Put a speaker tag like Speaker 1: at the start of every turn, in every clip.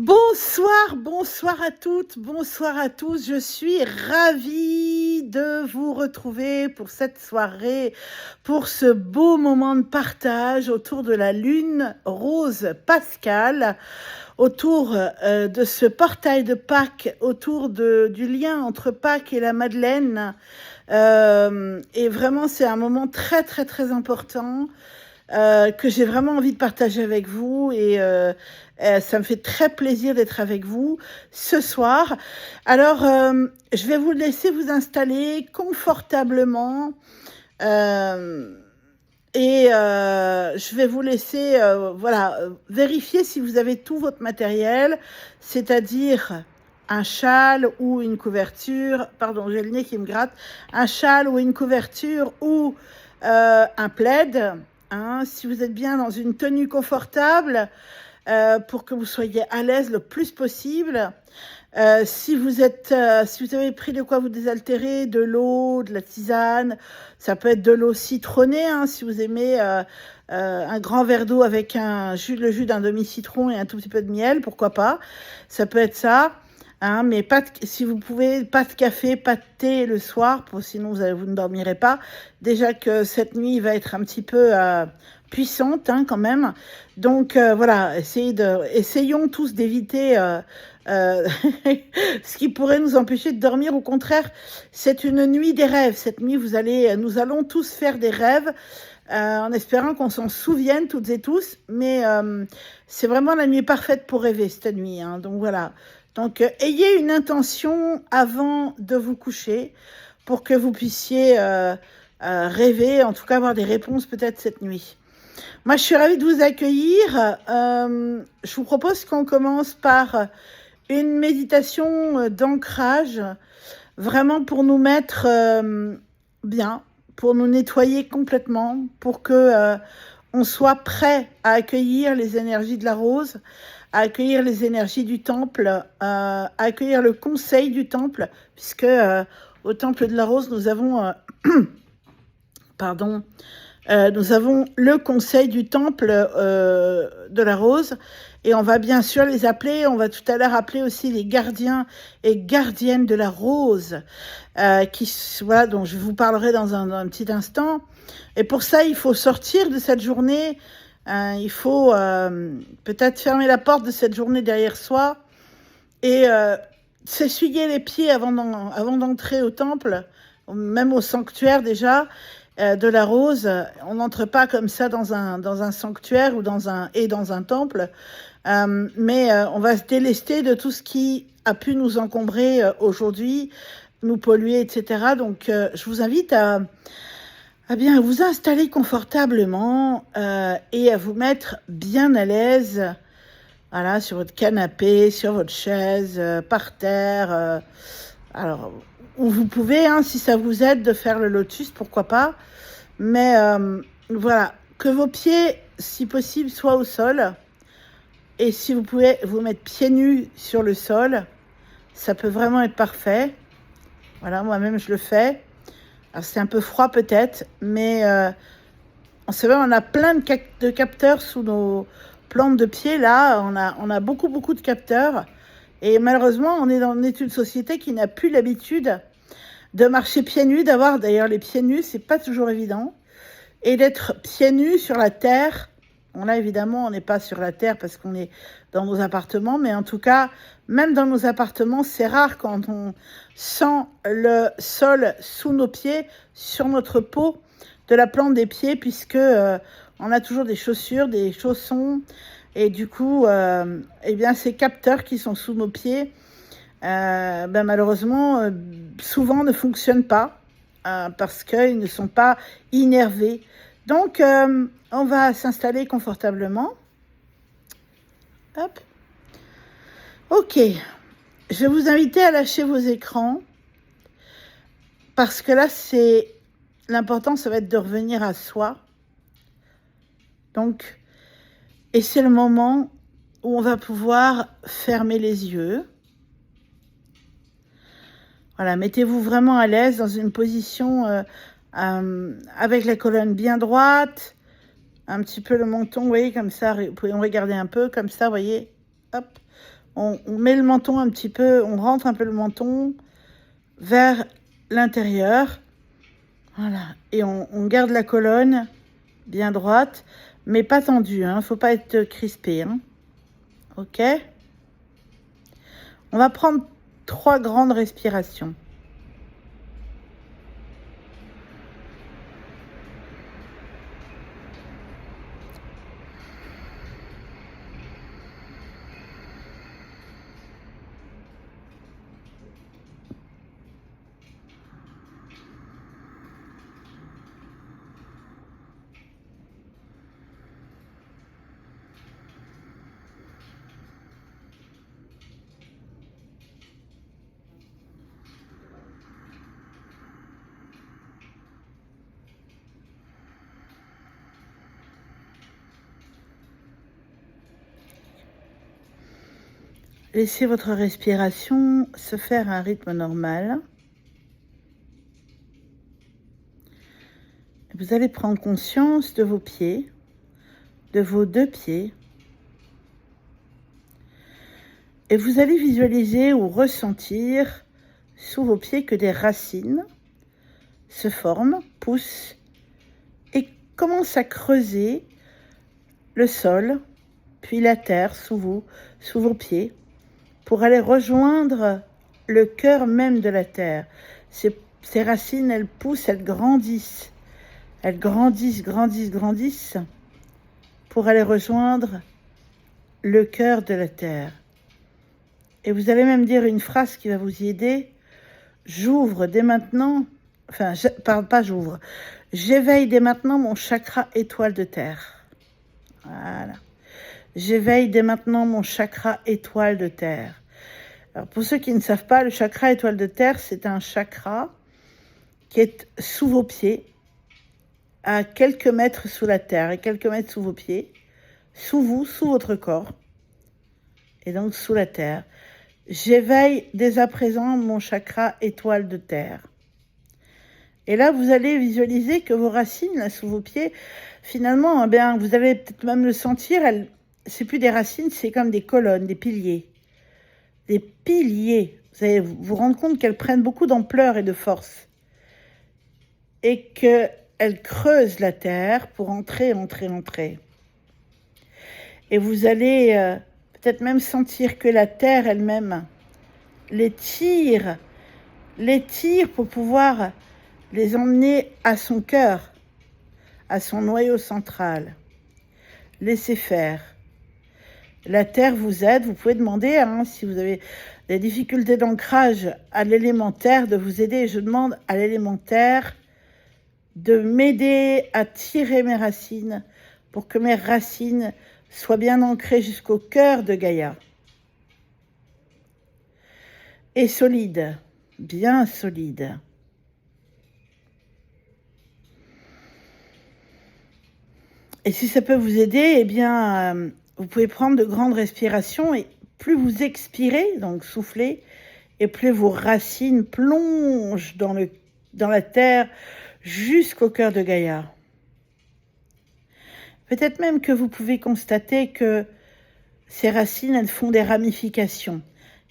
Speaker 1: Bonsoir, bonsoir à toutes, bonsoir à tous. Je suis ravie de vous retrouver pour cette soirée, pour ce beau moment de partage autour de la lune rose pascale, autour de ce portail de Pâques, autour du lien entre Pâques et la Madeleine. Et vraiment, c'est un moment très, très, très important. Que j'ai vraiment envie de partager avec vous et ça me fait très plaisir d'être avec vous ce soir. Alors, je vais vous laisser vous installer confortablement et je vais vous laisser vérifier si vous avez tout votre matériel, c'est-à-dire un châle ou une couverture, pardon, j'ai le nez qui me gratte, un châle ou une couverture ou un plaid. Hein, si vous êtes bien dans une tenue confortable, pour que vous soyez à l'aise le plus possible. Si vous avez pris de quoi vous désaltérer, de l'eau, de la tisane, ça peut être de l'eau citronnée, hein, si vous aimez un grand verre d'eau avec le jus d'un demi-citron et un tout petit peu de miel, pourquoi pas. Ça peut être ça. Hein, mais si vous pouvez, pas de café, pas de thé le soir, sinon vous ne dormirez pas. Déjà que cette nuit va être un petit peu puissante, hein, quand même. Donc voilà, essayons tous d'éviter ce qui pourrait nous empêcher de dormir. Au contraire, c'est une nuit des rêves. Cette nuit, nous allons tous faire des rêves. En espérant qu'on s'en souvienne toutes et tous, mais c'est vraiment la nuit parfaite pour rêver cette nuit, hein, donc voilà. Donc, ayez une intention avant de vous coucher pour que vous puissiez rêver, en tout cas avoir des réponses peut-être cette nuit. Moi, je suis ravie de vous accueillir. Je vous propose qu'on commence par une méditation d'ancrage, vraiment pour nous mettre bien, pour nous nettoyer complètement, pour que on soit prêt à accueillir les énergies de la rose, à accueillir les énergies du temple, à accueillir le conseil du temple, puisque au temple de la rose, nous avons nous avons le conseil du temple de la rose, et on va bien sûr les appeler, on va tout à l'heure appeler aussi les gardiens et gardiennes de la rose, dont je vous parlerai dans un petit instant. Et pour ça, il faut sortir de cette journée, il faut peut-être fermer la porte de cette journée derrière soi et s'essuyer les pieds avant d'entrer au temple, même au sanctuaire déjà, de la rose. On n'entre pas comme ça dans un sanctuaire ou dans un temple, mais on va se délester de tout ce qui a pu nous encombrer aujourd'hui, nous polluer, etc. Donc, je vous invite à bien vous installer confortablement et à vous mettre bien à l'aise, voilà, sur votre canapé, sur votre chaise, par terre. Alors, où vous pouvez, hein, si ça vous aide de faire le lotus, pourquoi pas. Mais voilà, que vos pieds, si possible, soient au sol. Et si vous pouvez vous mettre pieds nus sur le sol, ça peut vraiment être parfait. Voilà, moi-même, je le fais. Alors, c'est un peu froid peut-être, mais c'est vrai, on a plein de capteurs sous nos plantes de pied. Là, on a beaucoup, beaucoup de capteurs. Et malheureusement, on est une société qui n'a plus l'habitude de marcher pieds nus, d'avoir d'ailleurs les pieds nus, c'est pas toujours évident. Et d'être pieds nus sur la terre. Bon, là, évidemment, on n'est pas sur la terre parce qu'on est dans nos appartements, mais en tout cas, même dans nos appartements, c'est rare quand on sent le sol sous nos pieds, sur notre peau de la plante des pieds, puisque on a toujours des chaussures, des chaussons, et du coup, ces capteurs qui sont sous nos pieds, malheureusement, souvent ne fonctionnent pas parce qu'ils ne sont pas innervés. Donc, on va s'installer confortablement. Hop. Ok. Je vais vous inviter à lâcher vos écrans parce que là, l'important, ça va être de revenir à soi. Donc, et c'est le moment où on va pouvoir fermer les yeux. Voilà, mettez-vous vraiment à l'aise dans une position avec la colonne bien droite, un petit peu le menton, vous voyez, comme ça, vous pouvez me regarder un peu, comme ça, vous voyez, hop, On met le menton un petit peu, on rentre un peu le menton vers l'intérieur. Voilà. Et on garde la colonne bien droite, mais pas tendue. Hein. Faut pas être crispé. Hein. Ok. On va prendre 3 grandes respirations. Laissez votre respiration se faire à un rythme normal. Vous allez prendre conscience de vos pieds, de vos 2 pieds. Et vous allez visualiser ou ressentir sous vos pieds que des racines se forment, poussent et commencent à creuser le sol, puis la terre sous vous, sous vos pieds, pour aller rejoindre le cœur même de la terre. Ces racines, elles poussent, elles grandissent. Elles grandissent, grandissent, grandissent pour aller rejoindre le cœur de la terre. Et vous allez même dire une phrase qui va vous y aider. J'ouvre dès maintenant, pas j'ouvre, j'éveille dès maintenant mon chakra étoile de terre. Voilà. J'éveille dès maintenant mon chakra étoile de terre. Alors pour ceux qui ne savent pas, le chakra étoile de terre, c'est un chakra qui est sous vos pieds, à quelques mètres sous la terre et quelques mètres sous vos pieds, sous vous, sous votre corps, et donc sous la terre. J'éveille dès à présent mon chakra étoile de terre. Et là, vous allez visualiser que vos racines, là, sous vos pieds, finalement, eh bien, vous allez peut-être même le sentir, c'est plus des racines, c'est comme des colonnes, des piliers. Des piliers. Vous allez vous rendre compte qu'elles prennent beaucoup d'ampleur et de force. Et qu'elles creusent la terre pour entrer. Et vous allez peut-être même sentir que la terre elle-même les tire pour pouvoir les emmener à son cœur, à son noyau central. Laissez faire. La terre vous aide. Vous pouvez demander, si vous avez des difficultés d'ancrage, à l'élémentaire de vous aider. Je demande à l'élémentaire de m'aider à tirer mes racines pour que mes racines soient bien ancrées jusqu'au cœur de Gaïa. Et solide, bien solide. Et si ça peut vous aider, eh bien, vous pouvez prendre de grandes respirations et plus vous expirez, donc soufflez, et plus vos racines plongent dans la terre jusqu'au cœur de Gaïa. Peut-être même que vous pouvez constater que ces racines, elles font des ramifications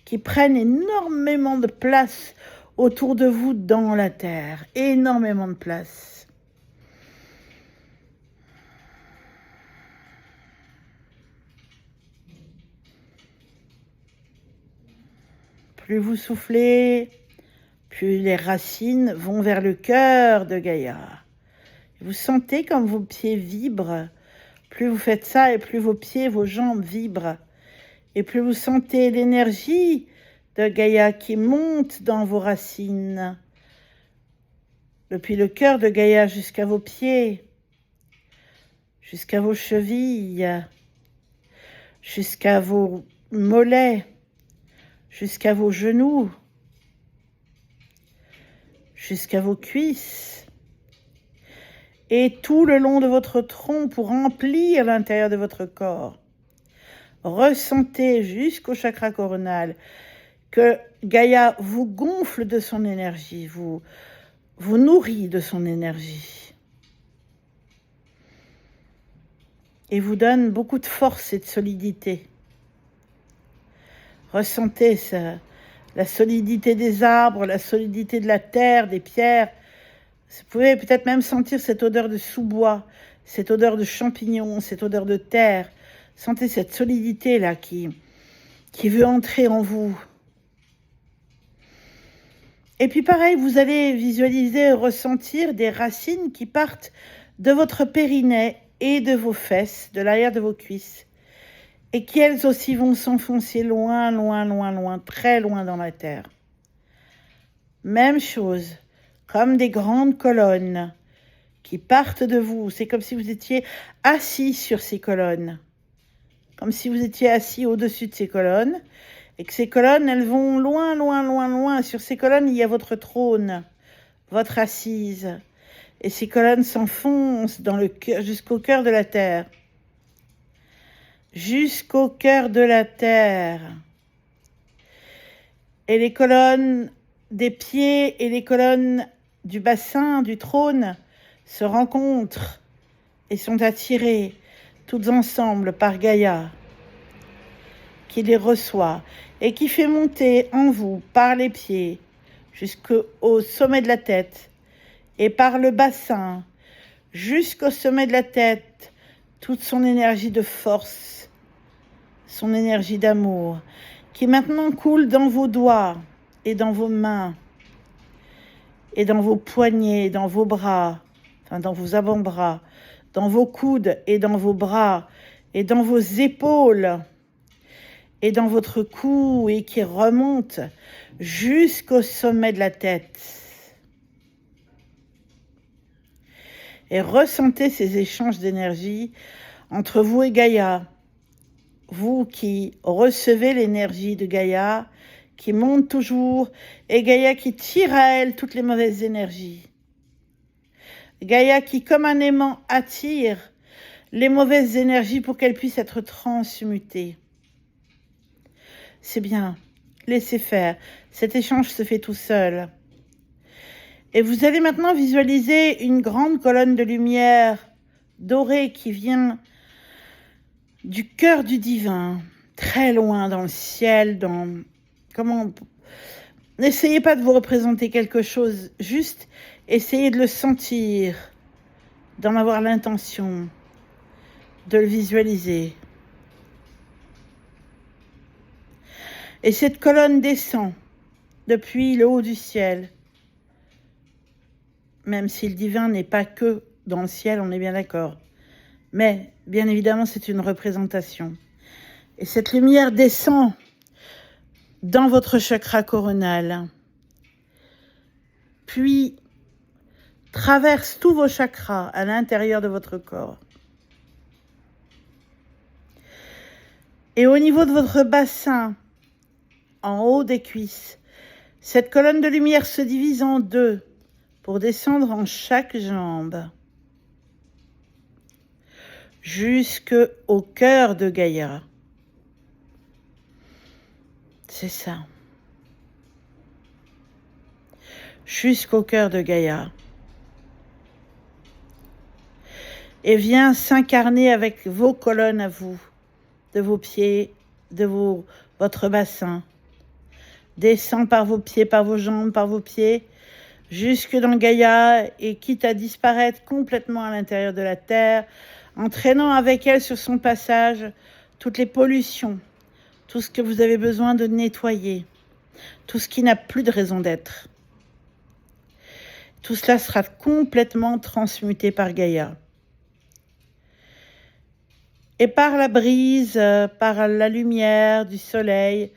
Speaker 1: qui prennent énormément de place autour de vous dans la terre. Énormément de place. Plus vous soufflez, plus les racines vont vers le cœur de Gaïa. Vous sentez comme vos pieds vibrent. Plus vous faites ça et plus vos pieds, vos jambes vibrent. Et plus vous sentez l'énergie de Gaïa qui monte dans vos racines. Depuis le cœur de Gaïa jusqu'à vos pieds, jusqu'à vos chevilles, jusqu'à vos mollets, jusqu'à vos genoux, jusqu'à vos cuisses, et tout le long de votre tronc pour remplir l'intérieur de votre corps. Ressentez jusqu'au chakra coronal que Gaïa vous gonfle de son énergie, vous nourrit de son énergie et vous donne beaucoup de force et de solidité. Ressentez la solidité des arbres, la solidité de la terre, des pierres. Vous pouvez peut-être même sentir cette odeur de sous-bois, cette odeur de champignons, cette odeur de terre. Sentez cette solidité-là qui veut entrer en vous. Et puis pareil, vous allez visualiser, ressentir des racines qui partent de votre périnée et de vos fesses, de l'arrière de vos cuisses, et qui elles aussi vont s'enfoncer loin, loin, loin, loin, très loin dans la terre. Même chose, comme des grandes colonnes qui partent de vous. C'est comme si vous étiez assis sur ces colonnes, comme si vous étiez assis au-dessus de ces colonnes, et que ces colonnes, elles vont loin, loin, loin, loin. Sur ces colonnes, il y a votre trône, votre assise. Et ces colonnes s'enfoncent dans le cœur, jusqu'au cœur de la terre. Jusqu'au cœur de la terre. Et les colonnes des pieds et les colonnes du bassin, du trône, se rencontrent et sont attirées toutes ensemble par Gaïa, qui les reçoit et qui fait monter en vous par les pieds jusqu'au sommet de la tête et par le bassin jusqu'au sommet de la tête toute son énergie de force, son énergie d'amour qui maintenant coule dans vos doigts et dans vos mains et dans vos poignets, dans vos bras, enfin dans vos avant-bras, dans vos coudes et dans vos bras et dans vos épaules et dans votre cou et qui remonte jusqu'au sommet de la tête. Et ressentez ces échanges d'énergie entre vous et Gaïa. Vous qui recevez l'énergie de Gaïa, qui monte toujours, et Gaïa qui tire à elle toutes les mauvaises énergies. Gaïa qui, comme un aimant, attire les mauvaises énergies pour qu'elles puissent être transmutées. C'est bien, laissez faire. Cet échange se fait tout seul. Et vous allez maintenant visualiser une grande colonne de lumière dorée qui vient du cœur du divin, très loin dans le ciel, N'essayez pas de vous représenter quelque chose, juste essayez de le sentir, d'en avoir l'intention, de le visualiser. Et cette colonne descend depuis le haut du ciel, même si le divin n'est pas que dans le ciel, on est bien d'accord. Mais, bien évidemment, c'est une représentation. Et cette lumière descend dans votre chakra coronal, puis traverse tous vos chakras à l'intérieur de votre corps. Et au niveau de votre bassin, en haut des cuisses, cette colonne de lumière se divise en deux pour descendre en chaque jambe jusqu'au cœur de Gaïa. C'est ça. Jusqu'au cœur de Gaïa. Et vient s'incarner avec vos colonnes à vous, de vos pieds, votre bassin. Descend par vos pieds, par vos jambes, par vos pieds, jusque dans Gaïa et quitte à disparaître complètement à l'intérieur de la terre, entraînant avec elle sur son passage toutes les pollutions, tout ce que vous avez besoin de nettoyer, tout ce qui n'a plus de raison d'être. Tout cela sera complètement transmuté par Gaïa. Et par la brise, par la lumière du soleil,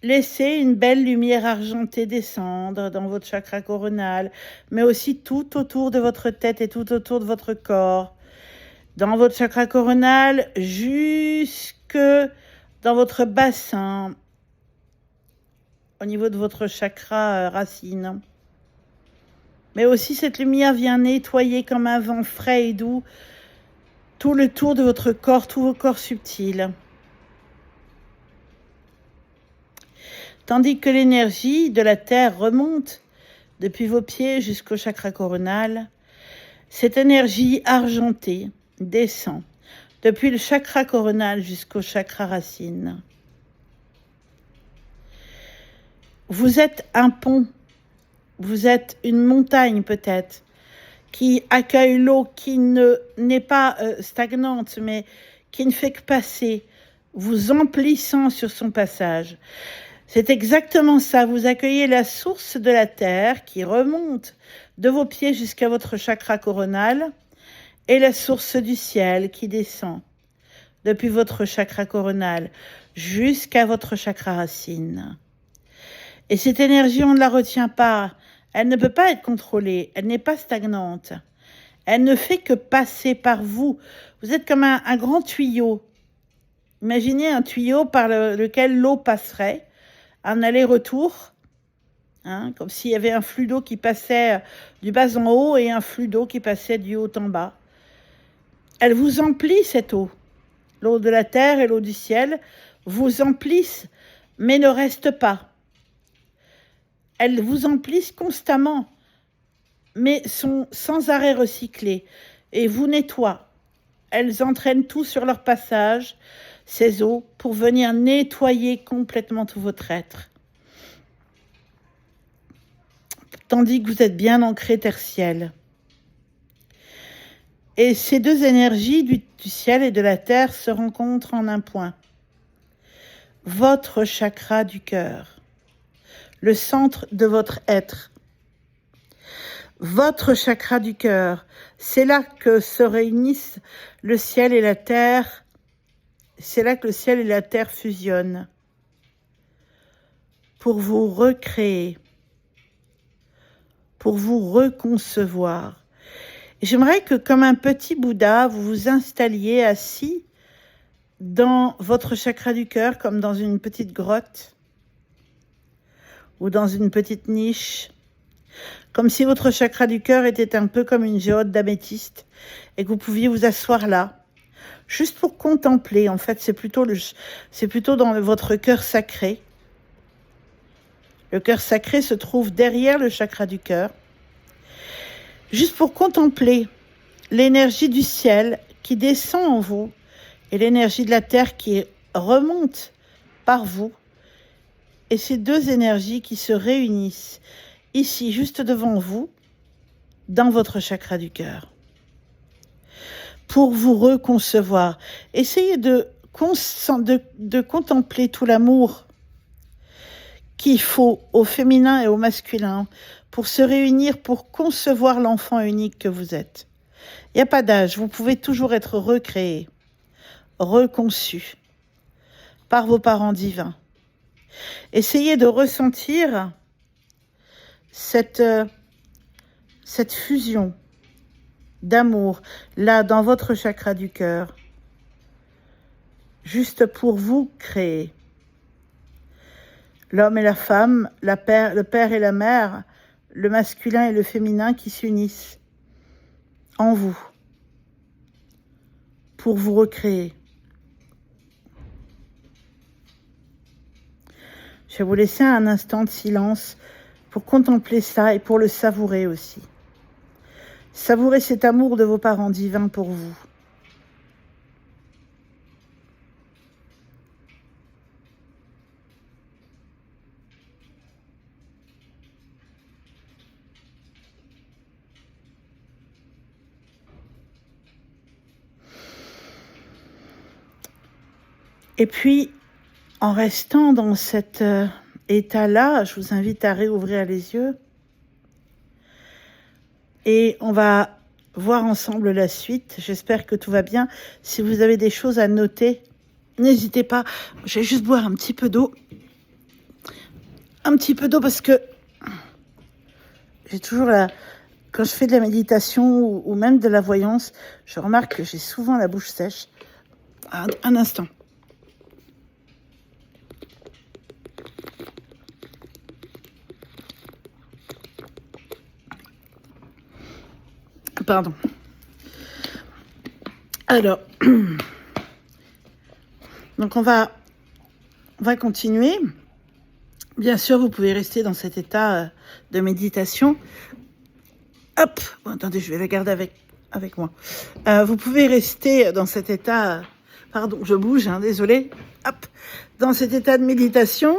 Speaker 1: laissez une belle lumière argentée descendre dans votre chakra coronal, mais aussi tout autour de votre tête et tout autour de votre corps. Dans votre chakra coronal, jusque dans votre bassin, au niveau de votre chakra racine. Mais aussi cette lumière vient nettoyer comme un vent frais et doux tout le tour de votre corps, tous vos corps subtils. Tandis que l'énergie de la terre remonte depuis vos pieds jusqu'au chakra coronal, cette énergie argentée descend depuis le chakra coronal jusqu'au chakra racine. Vous êtes un pont, vous êtes une montagne peut-être, qui accueille l'eau, qui n'est pas stagnante, mais qui ne fait que passer, vous emplissant sur son passage. C'est exactement ça, vous accueillez la source de la terre qui remonte de vos pieds jusqu'à votre chakra coronal et la source du ciel qui descend depuis votre chakra coronal jusqu'à votre chakra racine. Et cette énergie, on ne la retient pas. Elle ne peut pas être contrôlée. Elle n'est pas stagnante. Elle ne fait que passer par vous. Vous êtes comme un grand tuyau. Imaginez un tuyau par lequel l'eau passerait, un aller-retour, hein, comme s'il y avait un flux d'eau qui passait du bas en haut et un flux d'eau qui passait du haut en bas. Elle vous emplit, cette eau. L'eau de la terre et l'eau du ciel vous emplissent, mais ne restent pas. Elles vous emplissent constamment, mais sont sans arrêt recyclées et vous nettoient. Elles entraînent tout sur leur passage, ces eaux, pour venir nettoyer complètement tout votre être. Tandis que vous êtes bien ancré terre-ciel. Et ces deux énergies du ciel et de la terre se rencontrent en un point. Votre chakra du cœur. Le centre de votre être. Votre chakra du cœur, c'est là que se réunissent le ciel et la terre. C'est là que le ciel et la terre fusionnent pour vous recréer, pour vous reconcevoir. Et j'aimerais que, comme un petit Bouddha, vous vous installiez assis dans votre chakra du cœur, comme dans une petite grotte ou dans une petite niche, comme si votre chakra du cœur était un peu comme une géode d'améthyste et que vous pouviez vous asseoir là, juste pour contempler. En fait, c'est plutôt dans votre cœur sacré. Le cœur sacré se trouve derrière le chakra du cœur, juste pour contempler l'énergie du ciel qui descend en vous et l'énergie de la terre qui remonte par vous. Et ces deux énergies qui se réunissent ici, juste devant vous, dans votre chakra du cœur. Pour vous reconcevoir, essayez de contempler tout l'amour qu'il faut au féminin et au masculin pour se réunir, pour concevoir l'enfant unique que vous êtes. Il n'y a pas d'âge, vous pouvez toujours être recréé, reconçu par vos parents divins. Essayez de ressentir cette fusion d'amour, là, dans votre chakra du cœur, juste pour vous créer. L'homme et la femme, le père et la mère, le masculin et le féminin qui s'unissent en vous pour vous recréer. Je vais vous laisser un instant de silence pour contempler ça et pour le savourer aussi. Savourez cet amour de vos parents divins pour vous. Et puis, en restant dans cet état-là, je vous invite à réouvrir les yeux. Et on va voir ensemble la suite. J'espère que tout va bien. Si vous avez des choses à noter, n'hésitez pas. Je vais juste boire un petit peu d'eau. Un petit peu d'eau parce que j'ai toujours quand je fais de la méditation ou même de la voyance, je remarque que j'ai souvent la bouche sèche. Un instant. Pardon. Alors, donc on va continuer. Bien sûr, vous pouvez rester dans cet état de méditation. Hop, bon, attendez, je vais la garder avec moi. Vous pouvez rester dans cet état, pardon, je bouge, désolé. Hop, dans cet état de méditation.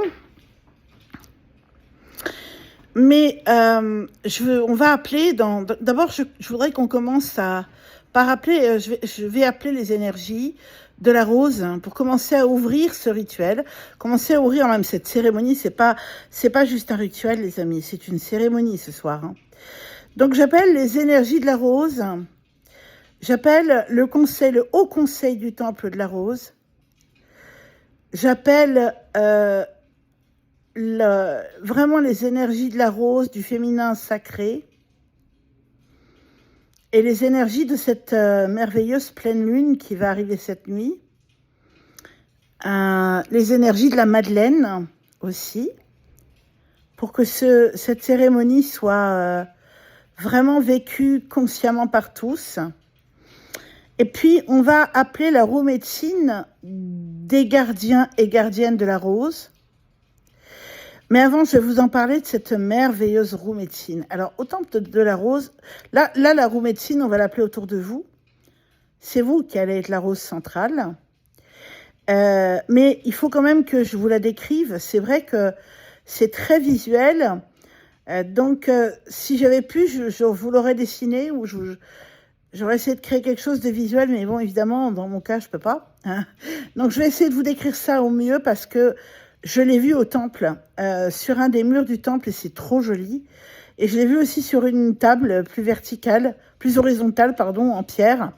Speaker 1: Mais on va appeler d'abord, je voudrais qu'on commence par appeler, je vais appeler les énergies de la rose, hein, pour commencer à ouvrir ce rituel, commencer à ouvrir même cette cérémonie. C'est pas juste un rituel, les amis, c'est une cérémonie ce soir, hein. Donc j'appelle les énergies de la rose, j'appelle le haut conseil du temple de la rose, j'appelle vraiment les énergies de la rose, du féminin sacré, et les énergies de cette merveilleuse pleine lune qui va arriver cette nuit, les énergies de la Madeleine aussi, pour que cette cérémonie soit vraiment vécue consciemment par tous. Et puis, on va appeler la roue médecine des gardiens et gardiennes de la rose. Mais avant, je vais vous en parler de cette merveilleuse roue médecine. Alors, au temple de la rose, là, la roue médecine, on va l'appeler autour de vous. C'est vous qui allez être la rose centrale. Mais il faut quand même que je vous la décrive. C'est vrai que c'est très visuel. Donc, si j'avais pu, je vous l'aurais dessiné ou j'aurais essayé de créer quelque chose de visuel. Mais bon, évidemment, dans mon cas, je peux pas, hein. Donc, je vais essayer de vous décrire ça au mieux parce que je l'ai vu au temple, sur un des murs du temple, et c'est trop joli. Et je l'ai vu aussi sur une table plus horizontale, pardon, en pierre.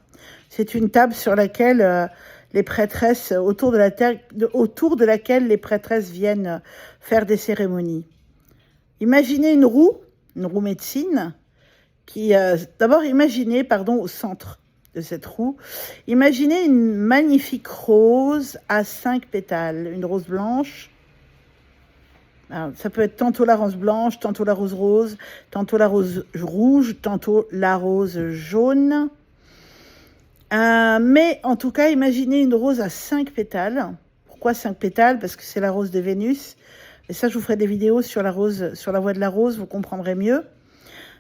Speaker 1: C'est une table sur laquelle les prêtresses, autour de laquelle les prêtresses viennent faire des cérémonies. Imaginez une roue médecine, d'abord imaginez, au centre de cette roue, imaginez une magnifique rose à 5 pétales, une rose blanche. Alors, ça peut être tantôt la rose blanche, tantôt la rose rose, tantôt la rose rouge, tantôt la rose jaune. Mais en tout cas, imaginez une rose à 5 pétales. Pourquoi 5 pétales? Parce que c'est la rose de Vénus. Et ça, je vous ferai des vidéos sur la voie de la rose, vous comprendrez mieux.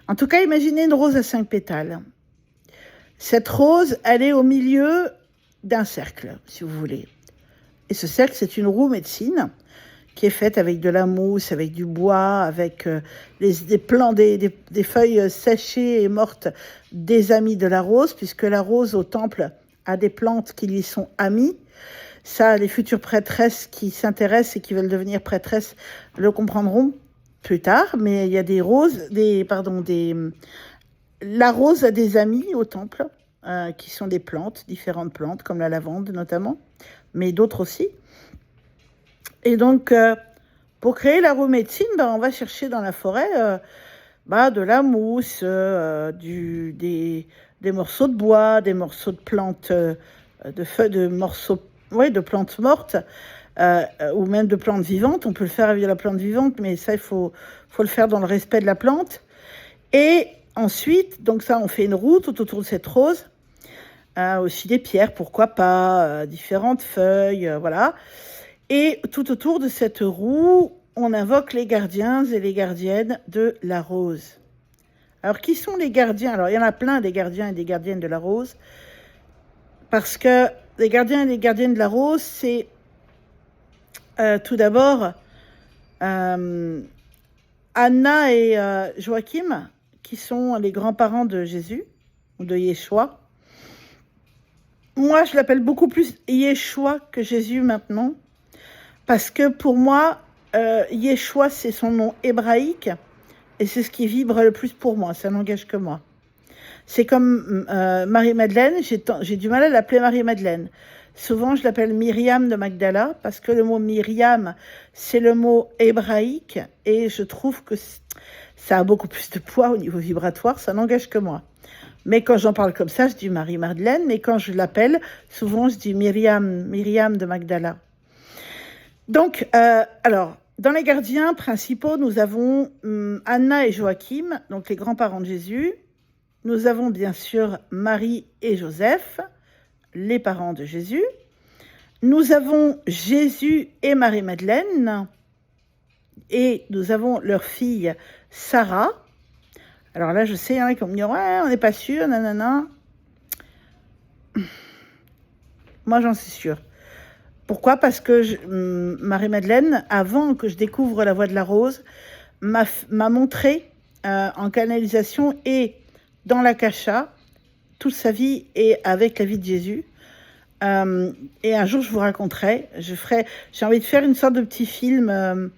Speaker 1: En tout cas, imaginez une rose à 5 pétales. Cette rose, elle est au milieu d'un cercle, si vous voulez. Et ce cercle, c'est une roue médecine qui est faite avec de la mousse, avec du bois, avec des feuilles séchées et mortes des amis de la rose, puisque la rose au temple a des plantes qui lui sont amies. Ça, les futures prêtresses qui s'intéressent et qui veulent devenir prêtresses le comprendront plus tard, mais il y a la rose a des amis au temple, qui sont des plantes, différentes plantes, comme la lavande notamment, mais d'autres aussi. Et donc, pour créer la roue médecine, on va chercher dans la forêt de la mousse, des morceaux de bois, des morceaux de plantes, de plantes mortes, ou même de plantes vivantes. On peut le faire avec de la plante vivante, mais ça, il faut le faire dans le respect de la plante. Et ensuite, donc ça, on fait une roue tout autour de cette rose. Aussi des pierres, pourquoi pas, différentes feuilles, voilà. Et tout autour de cette roue, on invoque les gardiens et les gardiennes de la rose. Alors, qui sont les gardiens? Alors, il y en a plein, des gardiens et des gardiennes de la rose. Parce que les gardiens et les gardiennes de la rose, c'est tout d'abord Anna et Joachim, qui sont les grands-parents de Jésus, ou de Yeshua. Moi, je l'appelle beaucoup plus Yeshua que Jésus maintenant. Parce que pour moi, Yeshua, c'est son nom hébraïque et c'est ce qui vibre le plus pour moi. Ça n'engage que moi. C'est comme Marie-Madeleine, j'ai du mal à l'appeler Marie-Madeleine. Souvent, je l'appelle Myriam de Magdala parce que le mot Myriam, c'est le mot hébraïque et je trouve que ça a beaucoup plus de poids au niveau vibratoire. Ça n'engage que moi. Mais quand j'en parle comme ça, je dis Marie-Madeleine. Mais quand je l'appelle, souvent, je dis Myriam de Magdala. Donc, alors, dans les gardiens principaux, nous avons Anna et Joachim, donc les grands-parents de Jésus. Nous avons bien sûr Marie et Joseph, les parents de Jésus. Nous avons Jésus et Marie-Madeleine. Et nous avons leur fille Sarah. Alors là, je sais, hein, qu'on me dit, ouais, on n'est pas sûr, nanana. Moi, j'en suis sûre. Pourquoi? Parce que Marie-Madeleine, avant que je découvre la voie de la rose, m'a montré en canalisation et dans l'Akasha toute sa vie et avec la vie de Jésus. Et un jour, je vous raconterai. J'ai envie de faire une sorte de petit film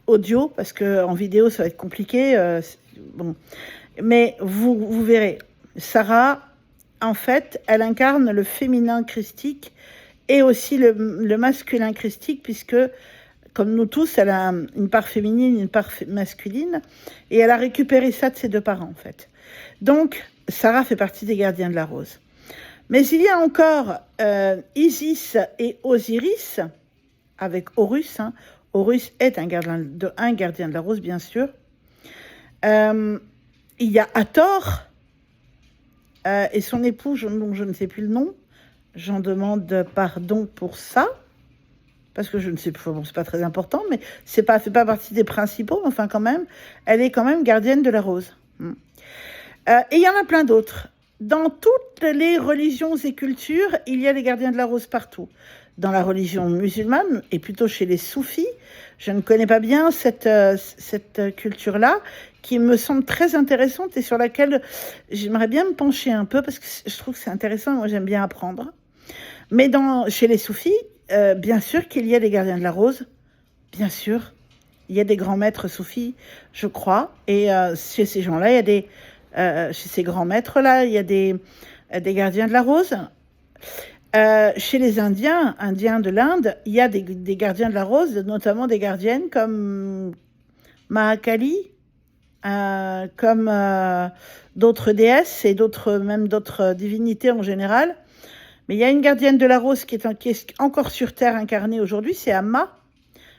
Speaker 1: audio, parce qu'en vidéo, ça va être compliqué. Bon. Mais vous verrez. Sarah, en fait, elle incarne le féminin christique et aussi le masculin christique, puisque, comme nous tous, elle a une part féminine, une part masculine, et elle a récupéré ça de ses deux parents, en fait. Donc, Sarah fait partie des gardiens de la rose. Mais il y a encore Isis et Osiris, avec Horus. Horus est un gardien de la rose, bien sûr. Il y a Hathor et son époux, dont je ne sais plus le nom. J'en demande pardon pour ça, parce que je ne sais plus, bon, c'est pas très important, mais c'est pas partie des principaux, mais enfin quand même, elle est quand même gardienne de la rose. Et il y en a plein d'autres. Dans toutes les religions et cultures, il y a les gardiens de la rose partout. Dans la religion musulmane, et plutôt chez les soufis, je ne connais pas bien cette culture-là, qui me semble très intéressante et sur laquelle j'aimerais bien me pencher un peu, parce que je trouve que c'est intéressant et moi j'aime bien apprendre. Mais chez les soufis, bien sûr qu'il y a des gardiens de la rose, bien sûr. Il y a des grands maîtres soufis, je crois, et chez ces gens-là, il y a chez ces grands maîtres-là, il y a des gardiens de la rose. Chez les Indiens de l'Inde, il y a des gardiens de la rose, notamment des gardiennes comme Mahakali, comme d'autres déesses et même d'autres divinités en général. Mais il y a une gardienne de la rose qui est encore sur Terre incarnée aujourd'hui, c'est Amma.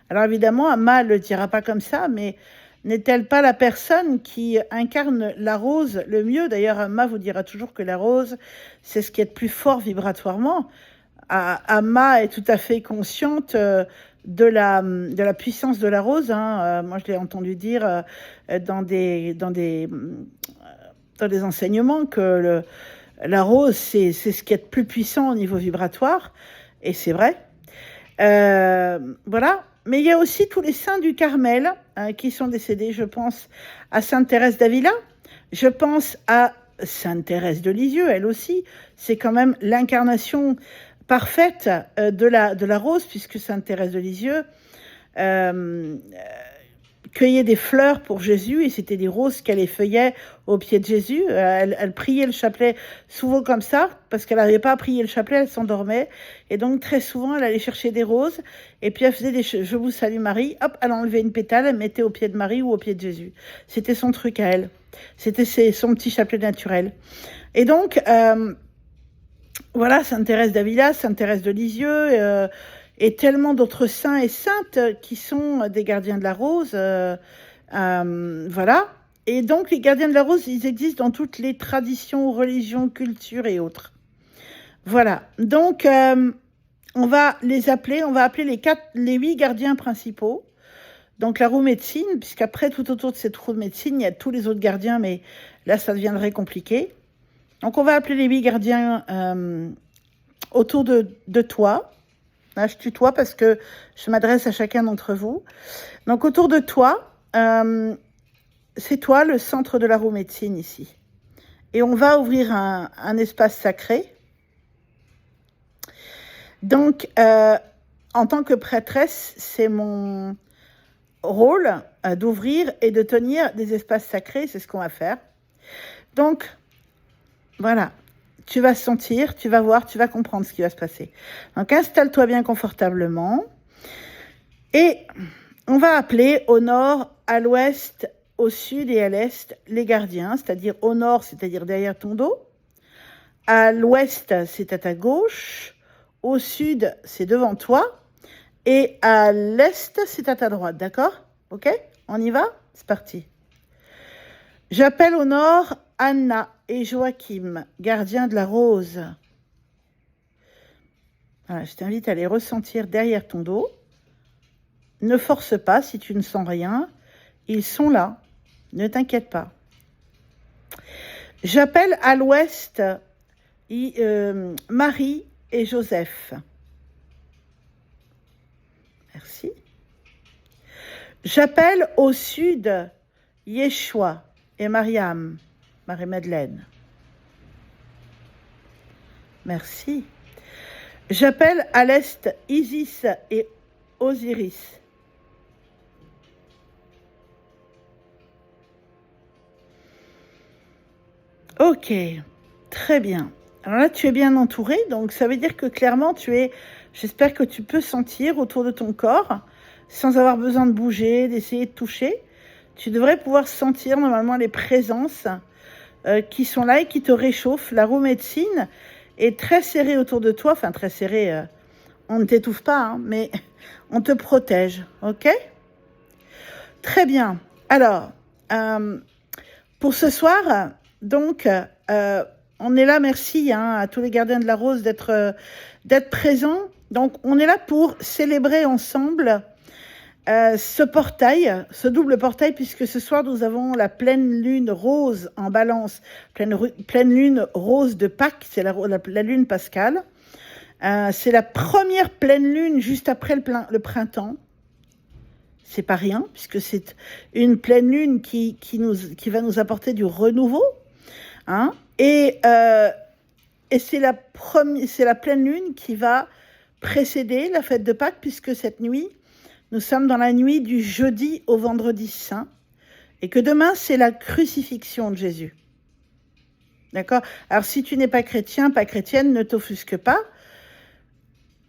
Speaker 1: Alors évidemment, Amma ne le dira pas comme ça, mais n'est-elle pas la personne qui incarne la rose le mieux? D'ailleurs, Amma vous dira toujours que la rose, c'est ce qui est de plus fort vibratoirement. Amma est tout à fait consciente de la puissance de la rose. Moi, je l'ai entendu dire dans des enseignements que la rose, c'est ce qui est de plus puissant au niveau vibratoire. Et c'est vrai. Voilà. Mais il y a aussi tous les saints du Carmel qui sont décédés. Je pense à Sainte Thérèse d'Avila. Je pense à Sainte Thérèse de Lisieux, elle aussi. C'est quand même l'incarnation parfaite de la rose, puisque Sainte Thérèse de Lisieux cueillait des fleurs pour Jésus, et c'était des roses qu'elle effeuillait au pied de Jésus. Elle priait le chapelet souvent comme ça, parce qu'elle n'arrivait pas à prier le chapelet, elle s'endormait. Et donc très souvent, elle allait chercher des roses, et puis elle faisait des « Je vous salue Marie », hop, elle enlevait une pétale, elle mettait au pied de Marie ou au pied de Jésus. C'était son truc à elle. C'était son petit chapelet naturel. Et donc, voilà, Sainte Thérèse d'Avila, Sainte Thérèse de Lisieux, et tellement d'autres saints et saintes qui sont des gardiens de la rose. Voilà. Et donc, les gardiens de la rose, ils existent dans toutes les traditions, religions, cultures et autres. Voilà. Donc, on va appeler les 8 gardiens principaux. Donc, la roue médecine, puisqu'après, tout autour de cette roue de médecine, il y a tous les autres gardiens, mais là, ça deviendrait compliqué. Donc, on va appeler les 8 gardiens autour de toi. Là, je tutoie parce que je m'adresse à chacun d'entre vous. Donc, autour de toi, c'est toi le centre de la roue médecine ici. Et on va ouvrir un espace sacré. Donc, en tant que prêtresse, c'est mon rôle d'ouvrir et de tenir des espaces sacrés. C'est ce qu'on va faire. Donc, voilà. Tu vas sentir, tu vas voir, tu vas comprendre ce qui va se passer. Donc, installe-toi bien confortablement. Et on va appeler au nord, à l'ouest, au sud et à l'est les gardiens. C'est-à-dire au nord, c'est-à-dire derrière ton dos. À l'ouest, c'est à ta gauche. Au sud, c'est devant toi. Et à l'est, c'est à ta droite. D'accord? Ok? On y va? C'est parti. J'appelle au nord Anna et Joachim, gardiens de la rose. Voilà, je t'invite à les ressentir derrière ton dos. Ne force pas si tu ne sens rien. Ils sont là. Ne t'inquiète pas. J'appelle à l'ouest Marie et Joseph. Merci. J'appelle au sud Yeshua et Mariam, Marie-Madeleine. Merci. J'appelle à l'est Isis et Osiris. Ok, très bien. Alors là, tu es bien entouré, donc ça veut dire que clairement, j'espère que tu peux sentir autour de ton corps, sans avoir besoin de bouger, d'essayer de toucher. Tu devrais pouvoir sentir normalement les présences qui sont là et qui te réchauffent. La roue médecine est très serrée autour de toi, enfin très serrée, on ne t'étouffe pas, hein, mais on te protège, ok? Très bien. Alors, pour ce soir, donc, on est là, merci hein, à tous les gardiens de la rose d'être présents. Donc, on est là pour célébrer ensemble ce portail, ce double portail, puisque ce soir, nous avons la pleine lune rose en balance, pleine lune rose de Pâques, c'est la lune pascale. C'est la première pleine lune juste après le printemps. C'est pas rien, puisque c'est une pleine lune qui va nous apporter du renouveau. Hein, et c'est la pleine lune qui va précéder la fête de Pâques, puisque cette nuit, nous sommes dans la nuit du jeudi au vendredi saint, et que demain, c'est la crucifixion de Jésus. D'accord? Alors, si tu n'es pas chrétien, pas chrétienne, ne t'offusque pas.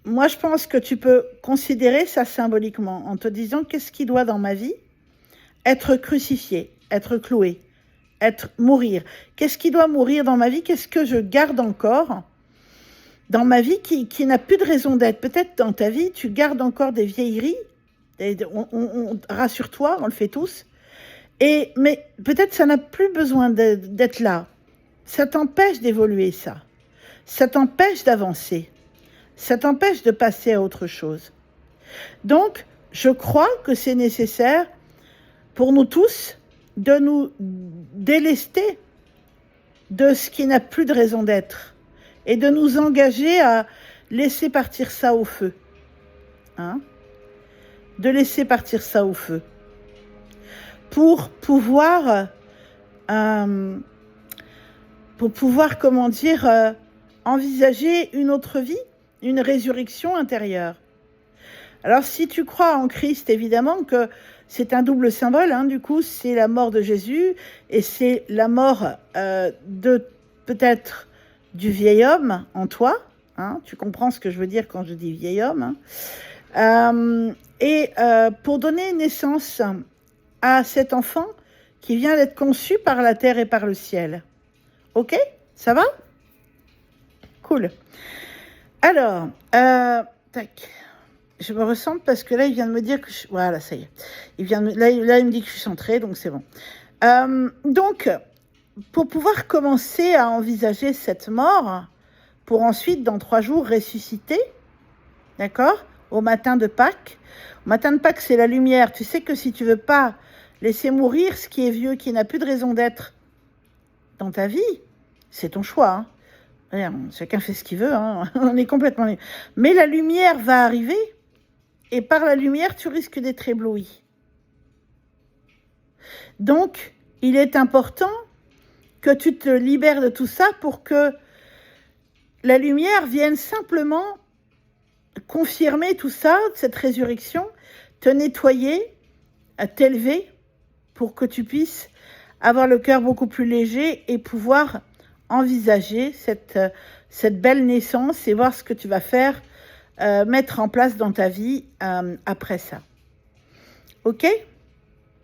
Speaker 1: Moi, je pense que tu peux considérer ça symboliquement, en te disant qu'est-ce qui doit dans ma vie être crucifié, être cloué, mourir. Qu'est-ce qui doit mourir dans ma vie? Qu'est-ce que je garde encore dans ma vie qui n'a plus de raison d'être? Peut-être dans ta vie, tu gardes encore des vieilleries. Rassure-toi, on le fait tous. Mais peut-être ça n'a plus besoin d'être là. Ça t'empêche d'évoluer, ça. Ça t'empêche d'avancer. Ça t'empêche de passer à autre chose. Donc, je crois que c'est nécessaire pour nous tous de nous délester de ce qui n'a plus de raison d'être et de nous engager à laisser partir ça au feu. Hein? De laisser partir ça au feu. Pour pouvoir, comment dire, envisager une autre vie, une résurrection intérieure. Alors, si tu crois en Christ, évidemment que c'est un double symbole, hein, du coup, c'est la mort de Jésus et c'est la mort de peut-être du vieil homme en toi. Hein, tu comprends ce que je veux dire quand je dis vieil homme. Hein, pour donner naissance à cet enfant qui vient d'être conçu par la terre et par le ciel. Ok? Ça va? Cool. Alors, tac. Je me ressens parce que là, il vient de me dire que voilà, ça y est. Là, il me dit que je suis centrée, donc c'est bon. Donc, pour pouvoir commencer à envisager cette mort, pour ensuite, dans 3 jours, ressusciter, d'accord, au matin de Pâques. Au matin de Pâques, c'est la lumière. Tu sais que si tu veux pas laisser mourir ce qui est vieux, qui n'a plus de raison d'être dans ta vie, c'est ton choix. Hein. Chacun fait ce qu'il veut. Hein. On est complètement libre. Mais la lumière va arriver. Et par la lumière, tu risques d'être ébloui. Donc, il est important que tu te libères de tout ça pour que la lumière vienne simplement confirmer tout ça, cette résurrection, te nettoyer, t'élever pour que tu puisses avoir le cœur beaucoup plus léger et pouvoir envisager cette belle naissance et voir ce que tu vas faire mettre en place dans ta vie après ça. Ok?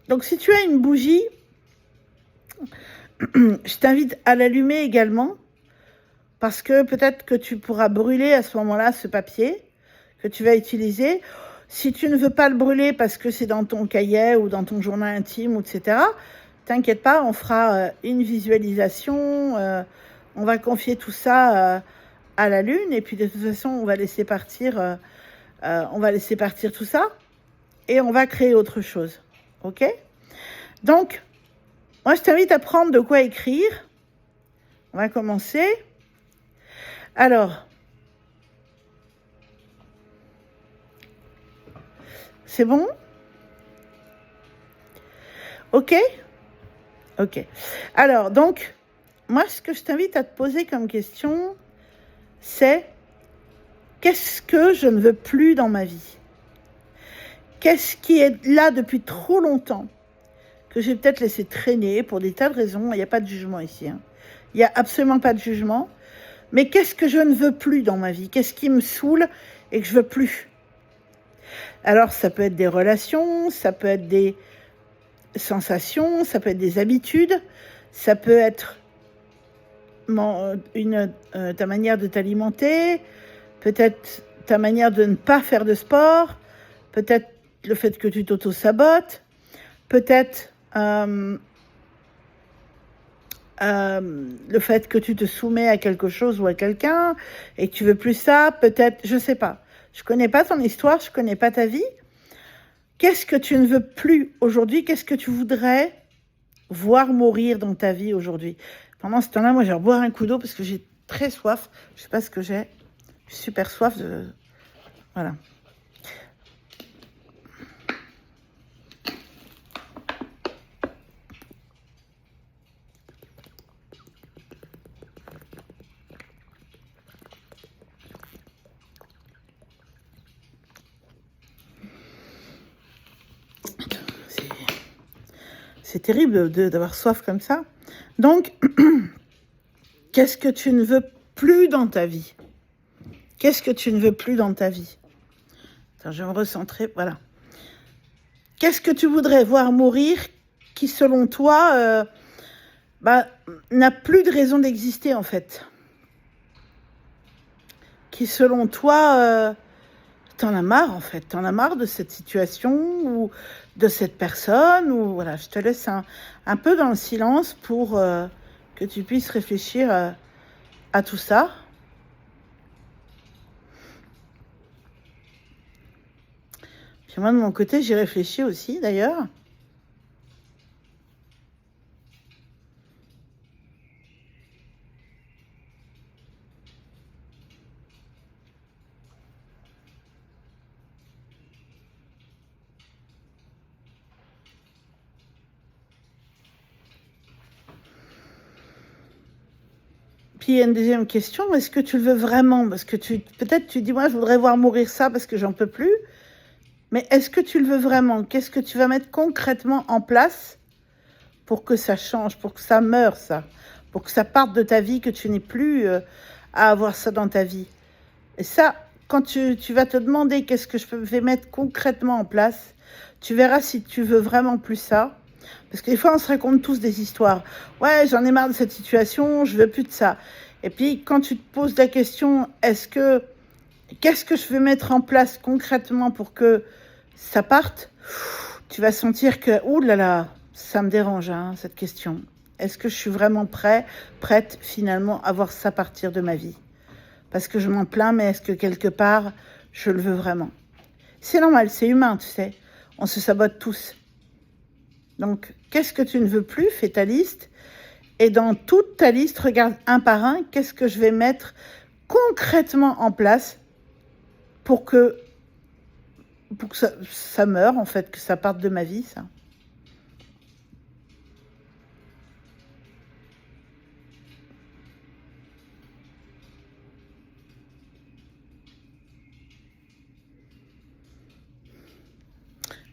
Speaker 1: Donc, si tu as une bougie, je t'invite à l'allumer également parce que peut-être que tu pourras brûler à ce moment-là ce papier que tu vas utiliser. Si tu ne veux pas le brûler parce que c'est dans ton cahier ou dans ton journal intime, etc., t'inquiète pas, on fera une visualisation, on va confier tout ça à la lune et puis de toute façon on va laisser partir tout ça et on va créer autre chose. Ok? Donc moi je t'invite à prendre de quoi écrire. On va commencer. Alors, c'est bon? Ok? Ok. Alors, donc, moi, ce que je t'invite à te poser comme question, c'est qu'est-ce que je ne veux plus dans ma vie? Qu'est-ce qui est là depuis trop longtemps, que j'ai peut-être laissé traîner pour des tas de raisons? Il n'y a pas de jugement ici, hein. Il n'y a absolument pas de jugement. Mais qu'est-ce que je ne veux plus dans ma vie? Qu'est-ce qui me saoule et que je veux plus? Alors, ça peut être des relations, ça peut être des sensations, ça peut être des habitudes, ça peut être ta manière de t'alimenter, peut-être ta manière de ne pas faire de sport, peut-être le fait que tu t'auto-sabotes, peut-être le fait que tu te soumets à quelque chose ou à quelqu'un et que tu veux plus ça, peut-être, je sais pas. Je connais pas ton histoire, je connais pas ta vie. Qu'est-ce que tu ne veux plus aujourd'hui? Qu'est-ce que tu voudrais voir mourir dans ta vie aujourd'hui? Pendant ce temps-là, moi, je vais boire un coup d'eau parce que j'ai très soif. Je sais pas ce que j'ai. J'ai super soif de... Voilà. C'est terrible d'avoir soif comme ça. Donc, qu'est-ce que tu ne veux plus dans ta vie? Qu'est-ce que tu ne veux plus dans ta vie? Attends, je vais me recentrer, voilà. Qu'est-ce que tu voudrais voir mourir qui, selon toi, n'a plus de raison d'exister, en fait? Qui, selon toi, t'en as marre, en fait. T'en as marre de cette situation ou de cette personne. Ou voilà, je te laisse un peu dans le silence pour que tu puisses réfléchir à tout ça. Puis moi, de mon côté, j'y réfléchis aussi, d'ailleurs. Puis il y a une deuxième question, est-ce que tu le veux vraiment? Parce que peut-être tu dis, moi, je voudrais voir mourir ça parce que j'en peux plus. Mais est-ce que tu le veux vraiment? Qu'est-ce que tu vas mettre concrètement en place pour que ça change, pour que ça meure, ça? Pour que ça parte de ta vie, que tu n'aies plus à avoir ça dans ta vie? Et ça, quand tu vas te demander qu'est-ce que je vais mettre concrètement en place, tu verras si tu veux vraiment plus ça. Parce que des fois, on se raconte tous des histoires. Ouais, j'en ai marre de cette situation, je veux plus de ça. Et puis, quand tu te poses la question, qu'est-ce que je vais mettre en place concrètement pour que ça parte? Tu vas sentir que, ouh là là, ça me dérange, hein, cette question. Est-ce que je suis vraiment prête finalement à voir ça partir de ma vie? Parce que je m'en plains, mais est-ce que quelque part, je le veux vraiment? C'est normal, c'est humain, tu sais. On se sabote tous. Donc, qu'est-ce que tu ne veux plus? Fais ta liste. Et dans toute ta liste, regarde un par un, qu'est-ce que je vais mettre concrètement en place pour que ça meure, en fait, que ça parte de ma vie, ça.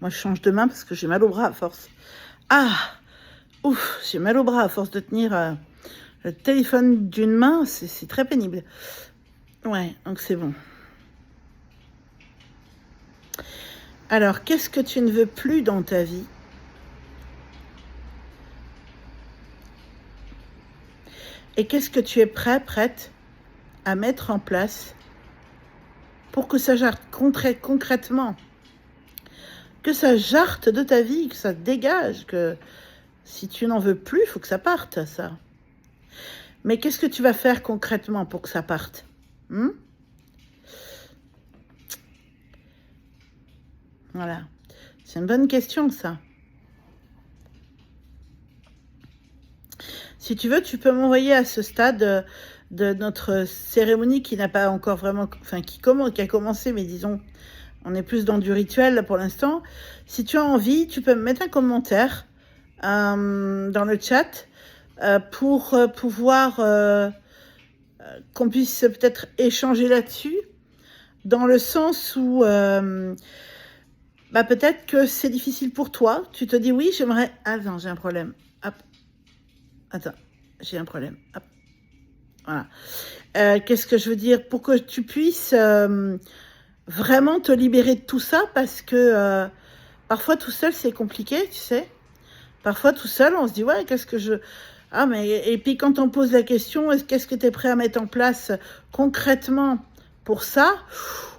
Speaker 1: Moi, je change de main parce que j'ai mal au bras à force. Ah! Ouf, j'ai mal au bras à force de tenir le téléphone d'une main, c'est très pénible. Ouais, donc c'est bon. Alors, qu'est-ce que tu ne veux plus dans ta vie? Et qu'est-ce que tu es prête à mettre en place pour que ça jarte concrètement? Que ça jarte de ta vie, que ça dégage, que si tu n'en veux plus, il faut que ça parte, ça. Mais qu'est-ce que tu vas faire concrètement pour que ça parte? Voilà. C'est une bonne question, ça. Si tu veux, tu peux m'envoyer à ce stade de notre cérémonie qui n'a pas encore vraiment... Enfin, qui a commencé, mais disons, on est plus dans du rituel là, pour l'instant. Si tu as envie, tu peux me mettre un commentaire dans le chat pour pouvoir qu'on puisse peut-être échanger là-dessus, dans le sens où peut-être que c'est difficile pour toi. Tu te dis oui, j'aimerais... Attends, j'ai un problème. Hop. Attends, j'ai un problème. Hop. Voilà. Qu'est-ce que je veux dire? Pour que tu puisses vraiment te libérer de tout ça, parce que parfois tout seul c'est compliqué, tu sais. Parfois tout seul on se dit ouais, qu'est-ce que je... Ah mais... Et puis quand on pose la question, qu'est-ce que tu es prêt à mettre en place concrètement pour ça?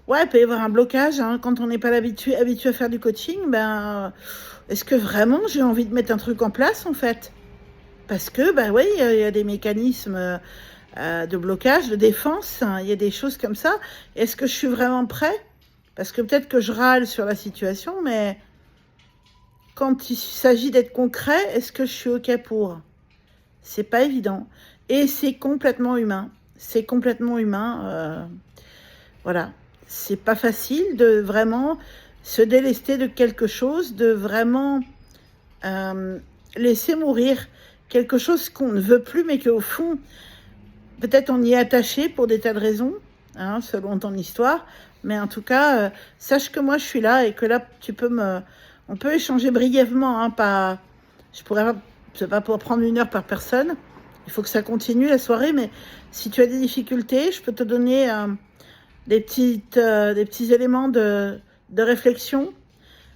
Speaker 1: Ouais, il peut y avoir un blocage, hein. Quand on n'est pas habitué à faire du coaching, est-ce que vraiment j'ai envie de mettre un truc en place en fait? Parce que, oui, il y a des mécanismes de blocage, de défense, hein, il y a des choses comme ça. Est-ce que je suis vraiment prêt? Parce que peut-être que je râle sur la situation, mais quand il s'agit d'être concret, est-ce que je suis OK pour? C'est pas évident. Et c'est complètement humain. C'est complètement humain. Voilà. C'est pas facile de vraiment se délester de quelque chose, de vraiment laisser mourir quelque chose qu'on ne veut plus, mais qu'au fond, peut-être on y est attaché pour des tas de raisons, hein, selon ton histoire. Mais en tout cas, sache que moi, je suis là et que là, on peut échanger brièvement, hein, pas... C'est pas pour prendre 1 heure par personne. Il faut que ça continue la soirée, mais si tu as des difficultés, je peux te donner des petits éléments de réflexion.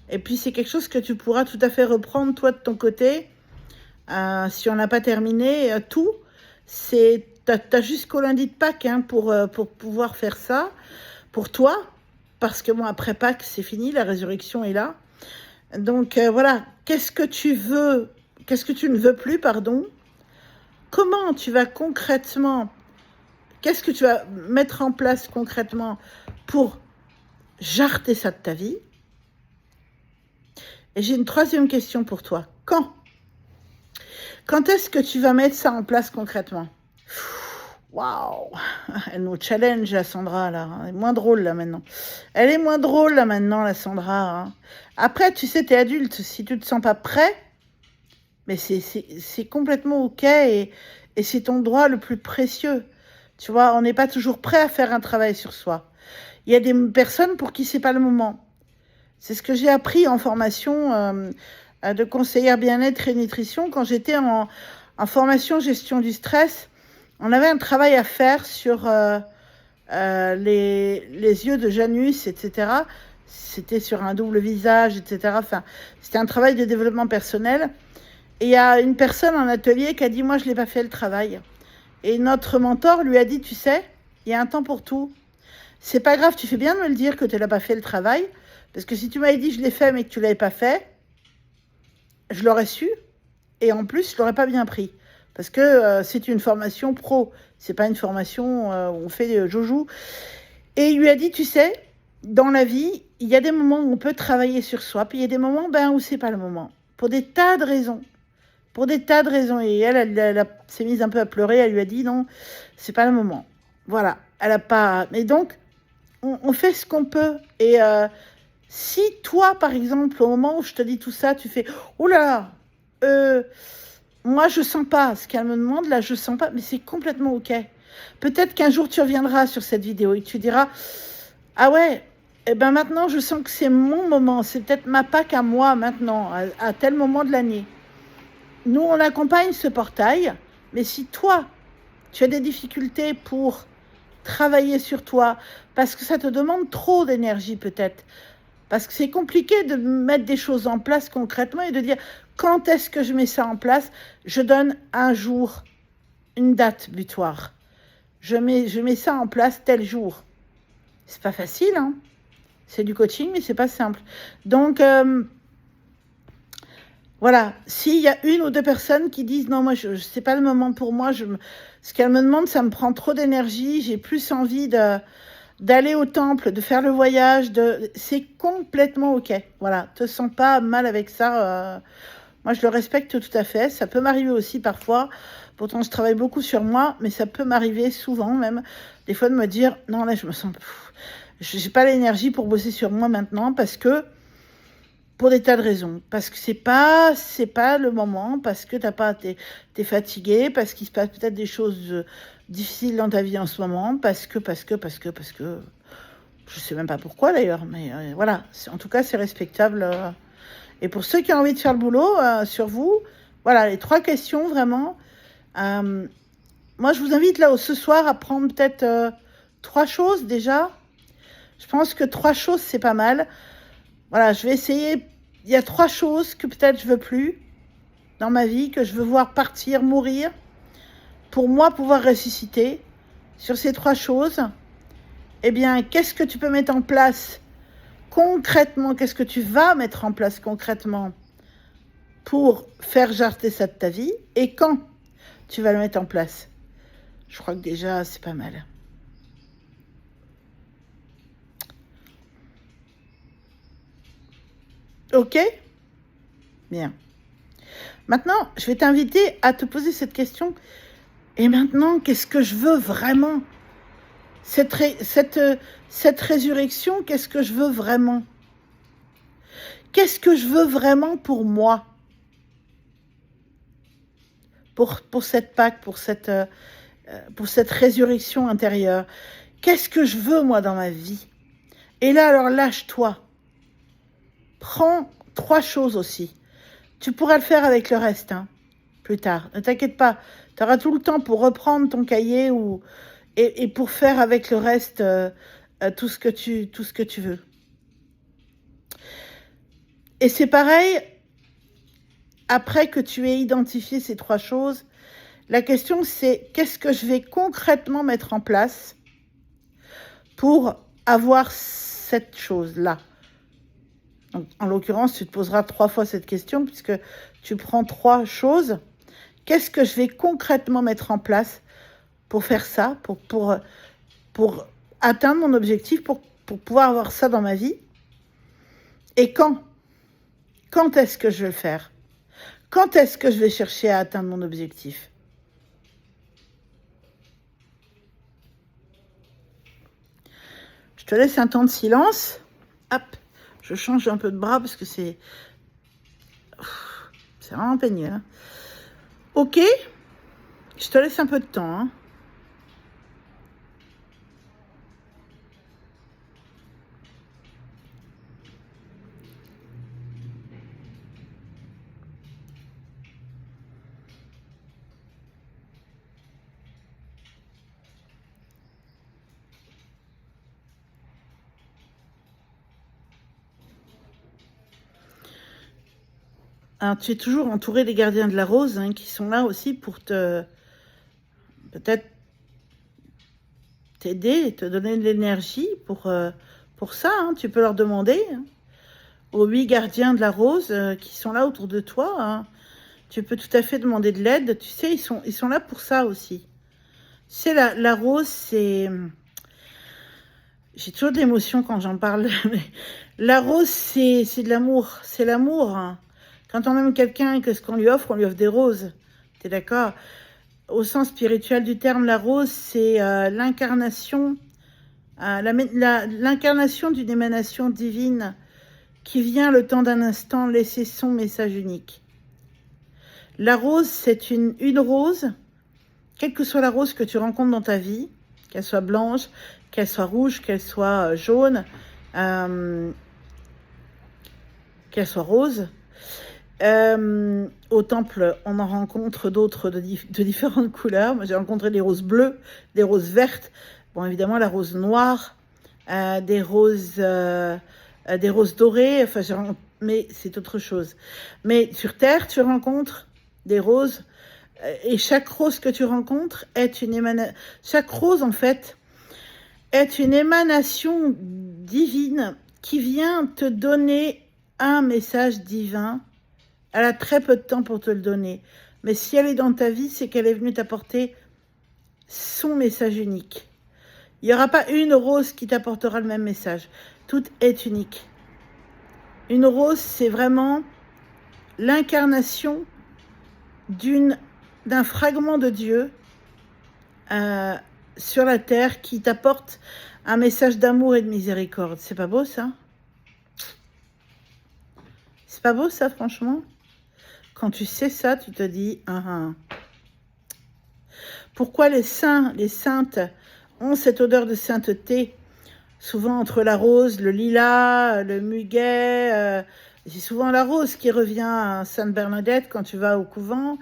Speaker 1: Et puis, c'est quelque chose que tu pourras tout à fait reprendre, toi, de ton côté. Si on n'a pas terminé tout, t'as jusqu'au lundi de Pâques, hein, pour pouvoir faire ça, pour toi, parce que après Pâques, c'est fini, la résurrection est là. Donc voilà, qu'est-ce que tu ne veux plus, pardon? Comment tu vas concrètement, qu'est-ce que tu vas mettre en place concrètement pour jarter ça de ta vie? Et j'ai une 3e question pour toi. Quand est-ce que tu vas mettre ça en place concrètement? Waouh! Elle nous challenge, la Sandra, là. Elle est moins drôle, là, maintenant. Elle est moins drôle, là, maintenant, la Sandra. Hein. Après, tu sais, t'es adulte. Si tu te sens pas prêt, mais c'est complètement OK et c'est ton droit le plus précieux. Tu vois, on n'est pas toujours prêt à faire un travail sur soi. Il y a des personnes pour qui c'est pas le moment. C'est ce que j'ai appris en formation de conseillère bien-être et nutrition. Quand j'étais en formation gestion du stress, on avait un travail à faire sur les yeux de Janus, etc. C'était sur un double visage, etc. Enfin, c'était un travail de développement personnel. Et il y a une personne en atelier qui a dit « Moi, je ne l'ai pas fait le travail ». Et notre mentor lui a dit « Tu sais, il y a un temps pour tout. C'est pas grave, tu fais bien de me le dire que tu n'as pas fait le travail. Parce que si tu m'avais dit « Je l'ai fait, mais que tu ne l'avais pas fait », je l'aurais su. Et en plus, je ne l'aurais pas bien pris. Parce que c'est une formation pro. C'est pas une formation où on fait joujou. Et il lui a dit, tu sais, dans la vie, il y a des moments où on peut travailler sur soi, puis il y a des moments où c'est pas le moment. Pour des tas de raisons. Pour des tas de raisons. Et elle s'est mise un peu à pleurer. Elle lui a dit, non, c'est pas le moment. Voilà. Elle a pas... Mais donc, on fait ce qu'on peut. Et si toi, par exemple, au moment où je te dis tout ça, tu fais, oh là là, moi, je sens pas ce qu'elle me demande, là, je sens pas, mais c'est complètement OK. Peut-être qu'un jour, tu reviendras sur cette vidéo et tu diras, ah ouais, maintenant, je sens que c'est mon moment, c'est peut-être ma Pâques à moi maintenant, à tel moment de l'année. Nous, on accompagne ce portail, mais si toi, tu as des difficultés pour travailler sur toi, parce que ça te demande trop d'énergie peut-être, parce que c'est compliqué de mettre des choses en place concrètement et de dire quand est-ce que je mets ça en place? Je donne un jour, une date butoir. Je mets ça en place tel jour. C'est pas facile, hein? C'est du coaching, mais c'est pas simple. Donc, voilà. S'il y a 1 ou 2 personnes qui disent non, moi, c'est pas le moment pour moi, ce qu'elle me demande, ça me prend trop d'énergie, j'ai plus envie d'aller au temple, de faire le voyage, c'est complètement OK. Voilà, te sens pas mal avec ça. Moi, je le respecte tout à fait. Ça peut m'arriver aussi parfois. Pourtant, je travaille beaucoup sur moi, mais ça peut m'arriver souvent même, des fois de me dire non, là, je me sens... j'ai pas l'énergie pour bosser sur moi maintenant parce que pour des tas de raisons. Parce que c'est pas le moment, parce que t'es fatigué, parce qu'il se passe peut-être des choses difficiles dans ta vie en ce moment, parce que, je sais même pas pourquoi d'ailleurs, mais voilà. En tout cas, c'est respectable. Et pour ceux qui ont envie de faire le boulot sur vous, voilà, les 3 questions vraiment. Moi, je vous invite là ce soir à prendre peut-être 3 choses déjà. Je pense que 3 choses, c'est pas mal. Voilà, je vais essayer. Il y a 3 choses que peut-être je veux plus dans ma vie, que je veux voir partir, mourir, pour moi pouvoir ressusciter. Sur ces 3 choses, eh bien, qu'est-ce que tu peux mettre en place concrètement? Qu'est-ce que tu vas mettre en place concrètement pour faire jarter ça de ta vie? Et quand tu vas le mettre en place? Je crois que déjà, c'est pas mal. Ok? Bien. Maintenant, je vais t'inviter à te poser cette question. Et maintenant, qu'est-ce que je veux vraiment? Cette résurrection, qu'est-ce que je veux vraiment? Qu'est-ce que je veux vraiment pour moi? Pour cette Pâque, pour cette résurrection intérieure. Qu'est-ce que je veux, moi, dans ma vie? Et là, alors, lâche-toi. Prends 3 choses aussi. Tu pourras le faire avec le reste, hein, plus tard. Ne t'inquiète pas. Tu auras tout le temps pour reprendre ton cahier et pour faire avec le reste tout ce que tu veux. Et c'est pareil, après que tu aies identifié ces 3 choses, la question c'est qu'est-ce que je vais concrètement mettre en place pour avoir cette chose-là? Donc, en l'occurrence, tu te poseras 3 fois cette question puisque tu prends 3 choses. Qu'est-ce que je vais concrètement mettre en place pour faire ça, pour atteindre mon objectif, pour pouvoir avoir ça dans ma vie? Et quand? Quand est-ce que je vais le faire? Quand est-ce que je vais chercher à atteindre mon objectif? Je te laisse un temps de silence. Hop, je change un peu de bras parce que c'est vraiment pénible. Hein. Ok, je te laisse un peu de temps. Hein. Alors, tu es toujours entouré des gardiens de la rose hein, qui sont là aussi pour peut-être t'aider et te donner de l'énergie pour ça. Hein. Tu peux leur demander hein, aux 8 gardiens de la rose qui sont là autour de toi. Hein. Tu peux tout à fait demander de l'aide. Tu sais, ils sont là pour ça aussi. Tu sais, la rose, c'est... J'ai toujours de l'émotion quand j'en parle. Mais la rose, c'est de l'amour. C'est l'amour. Hein. Quand on aime quelqu'un, qu'est-ce qu'on lui offre? On lui offre des roses. T'es d'accord? Au sens spirituel du terme, la rose, c'est l'incarnation, l'incarnation d'une émanation divine qui vient le temps d'un instant laisser son message unique. La rose, c'est une rose, quelle que soit la rose que tu rencontres dans ta vie, qu'elle soit blanche, qu'elle soit rouge, qu'elle soit jaune, qu'elle soit rose. Au temple, on en rencontre d'autres de différentes couleurs. Moi, j'ai rencontré des roses bleues, des roses vertes, bon, évidemment, la rose noire, des roses dorées, enfin, mais c'est autre chose. Mais sur Terre, tu rencontres des roses, et chaque rose que tu rencontres est une émanation. Chaque rose, en fait, est une émanation divine qui vient te donner un message divin. Elle a très peu de temps pour te le donner. Mais si elle est dans ta vie, c'est qu'elle est venue t'apporter son message unique. Il n'y aura pas une rose qui t'apportera le même message. Tout est unique. Une rose, c'est vraiment l'incarnation d'un fragment de Dieu sur la terre qui t'apporte un message d'amour et de miséricorde. C'est pas beau, ça? C'est pas beau ça, franchement? Quand tu sais ça, tu te dis, Pourquoi les saints, les saintes ont cette odeur de sainteté, souvent entre la rose, le lilas, le muguet, c'est souvent la rose qui revient à Sainte Bernadette quand tu vas au couvent,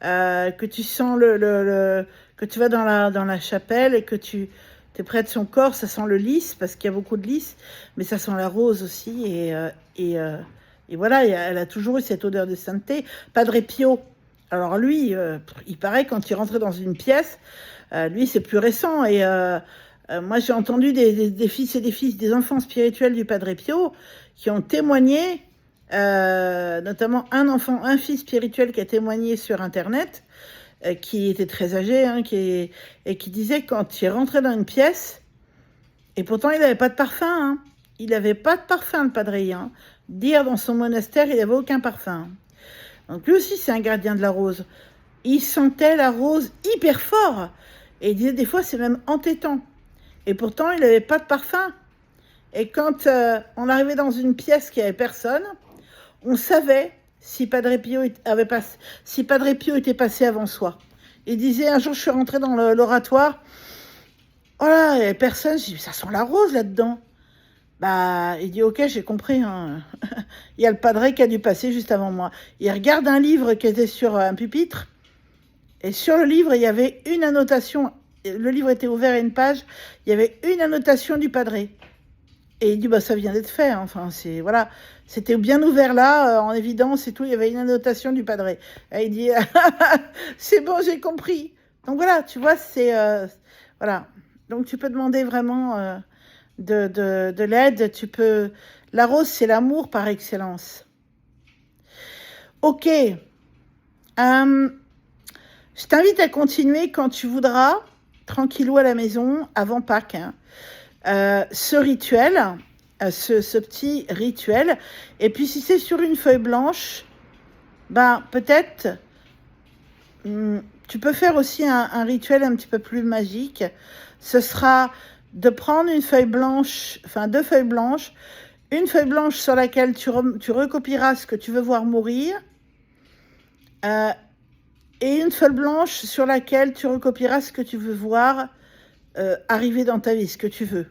Speaker 1: que tu sens que tu vas dans la chapelle et que tu es près de son corps, ça sent le lys, parce qu'il y a beaucoup de lys, mais ça sent la rose aussi, et voilà, elle a toujours eu cette odeur de sainteté. Padre Pio, alors lui, il paraît quand il rentrait dans une pièce, lui c'est plus récent, et moi j'ai entendu des fils et des enfants spirituels du Padre Pio qui ont témoigné, notamment un fils spirituel qui a témoigné sur internet, qui était très âgé, et qui disait quand il rentrait dans une pièce, et pourtant il n'avait pas de parfum, il n'avait pas de parfum le Padre, dire dans son monastère il n'avait aucun parfum. Donc lui aussi c'est un gardien de la rose. Il sentait la rose hyper fort, et il disait des fois c'est même entêtant. Et pourtant il n'avait pas de parfum. Et quand on arrivait dans une pièce qui avait personne, on savait si Padre Pio était passé avant soi. Il disait un jour je suis rentrée dans l'oratoire, oh là, il n'y avait personne, je dis ça sent la rose là-dedans. Bah, il dit ok, j'ai compris. Il y a le Padre qui a dû passer juste avant moi. Il regarde un livre qui était sur un pupitre, et sur le livre il y avait une annotation. Le livre était ouvert à une page, il y avait une annotation du Padre. Et il dit bah ça vient d'être fait. Enfin c'est voilà, c'était bien ouvert là, en évidence et tout. Il y avait une annotation du Padre. Et il dit c'est bon, j'ai compris. Donc voilà, tu vois, c'est voilà. Donc tu peux demander vraiment de l'aide. Tu peux. La rose, c'est l'amour par excellence. Ok. Je t'invite à continuer quand tu voudras, tranquillou à la maison, avant Pâques. Ce rituel, ce petit rituel. Et puis si c'est sur une feuille blanche, ben peut-être tu peux faire aussi un rituel un petit peu plus magique. Ce sera de prendre une feuille blanche, enfin 2 feuilles blanches, une feuille blanche sur laquelle tu recopieras ce que tu veux voir mourir, et une feuille blanche sur laquelle tu recopieras ce que tu veux voir arriver dans ta vie, ce que tu veux.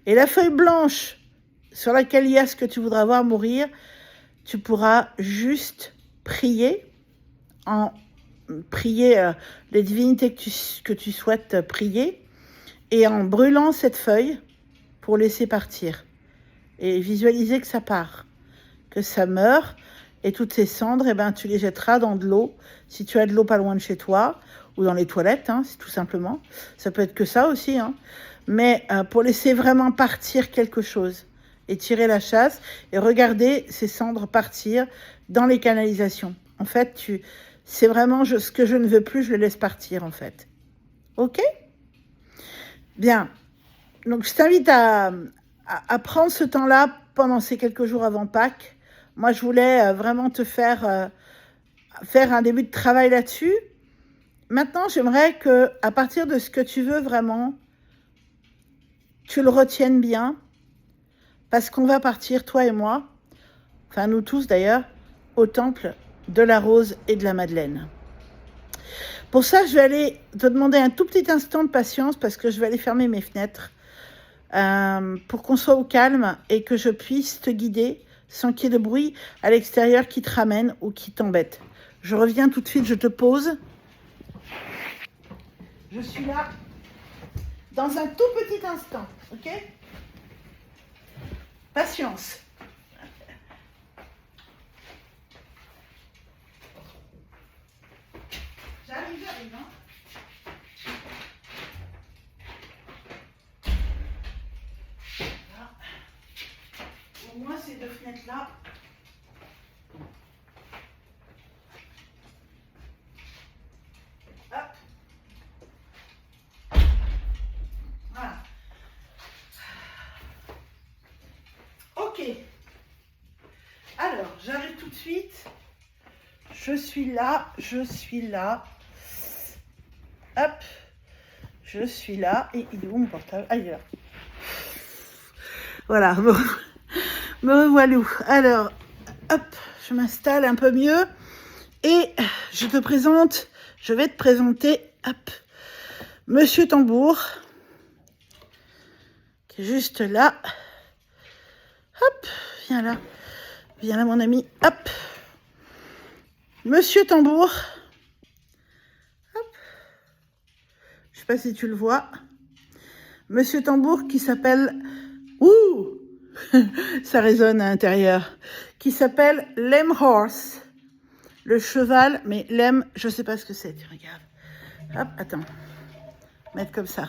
Speaker 1: Et la feuille blanche sur laquelle il y a ce que tu voudras voir mourir, tu pourras juste prier, les divinités que tu souhaites prier, et en brûlant cette feuille pour laisser partir. Et visualiser que ça part, que ça meurt, et toutes ces cendres, tu les jetteras dans de l'eau, si tu as de l'eau pas loin de chez toi, ou dans les toilettes, c'est tout simplement. Ça peut être que ça aussi, mais pour laisser vraiment partir quelque chose, et tirer la chasse, et regarder ces cendres partir dans les canalisations. En fait, c'est vraiment ce que je ne veux plus, je le laisse partir, en fait. Ok ? Bien. Donc, je t'invite à prendre ce temps-là pendant ces quelques jours avant Pâques. Moi, je voulais vraiment te faire un début de travail là-dessus. Maintenant, j'aimerais que, à partir de ce que tu veux vraiment, tu le retiennes bien, parce qu'on va partir, toi et moi, enfin nous tous d'ailleurs, au temple de la Rose et de la Madeleine. Pour ça, je vais aller te demander un tout petit instant de patience, parce que je vais aller fermer mes fenêtres, pour qu'on soit au calme et que je puisse te guider sans qu'il y ait de bruit à l'extérieur qui te ramène ou qui t'embête. Je reviens tout de suite, je te pose. Je suis là dans un tout petit instant, ok ? Patience. J'arrive. Voilà. Au moins ces 2 fenêtres-là. Hop. Voilà. Ok. Alors, j'arrive tout de suite. Je suis là. Hop. Je suis là. Et il est où mon portable ? Ah, il est là. Voilà. Me revoilà. Alors, hop, je m'installe un peu mieux et je vais te présenter, hop, Monsieur Tambour, qui est juste là. Hop, viens là mon ami, hop. Monsieur Tambour, hop, je sais pas si tu le vois. Monsieur Tambour qui s'appelle, ouh, ça résonne à l'intérieur, qui s'appelle Lame Horse, le cheval, mais lame, je sais pas ce que c'est, tu regardes. Hop, attends, mettre comme ça.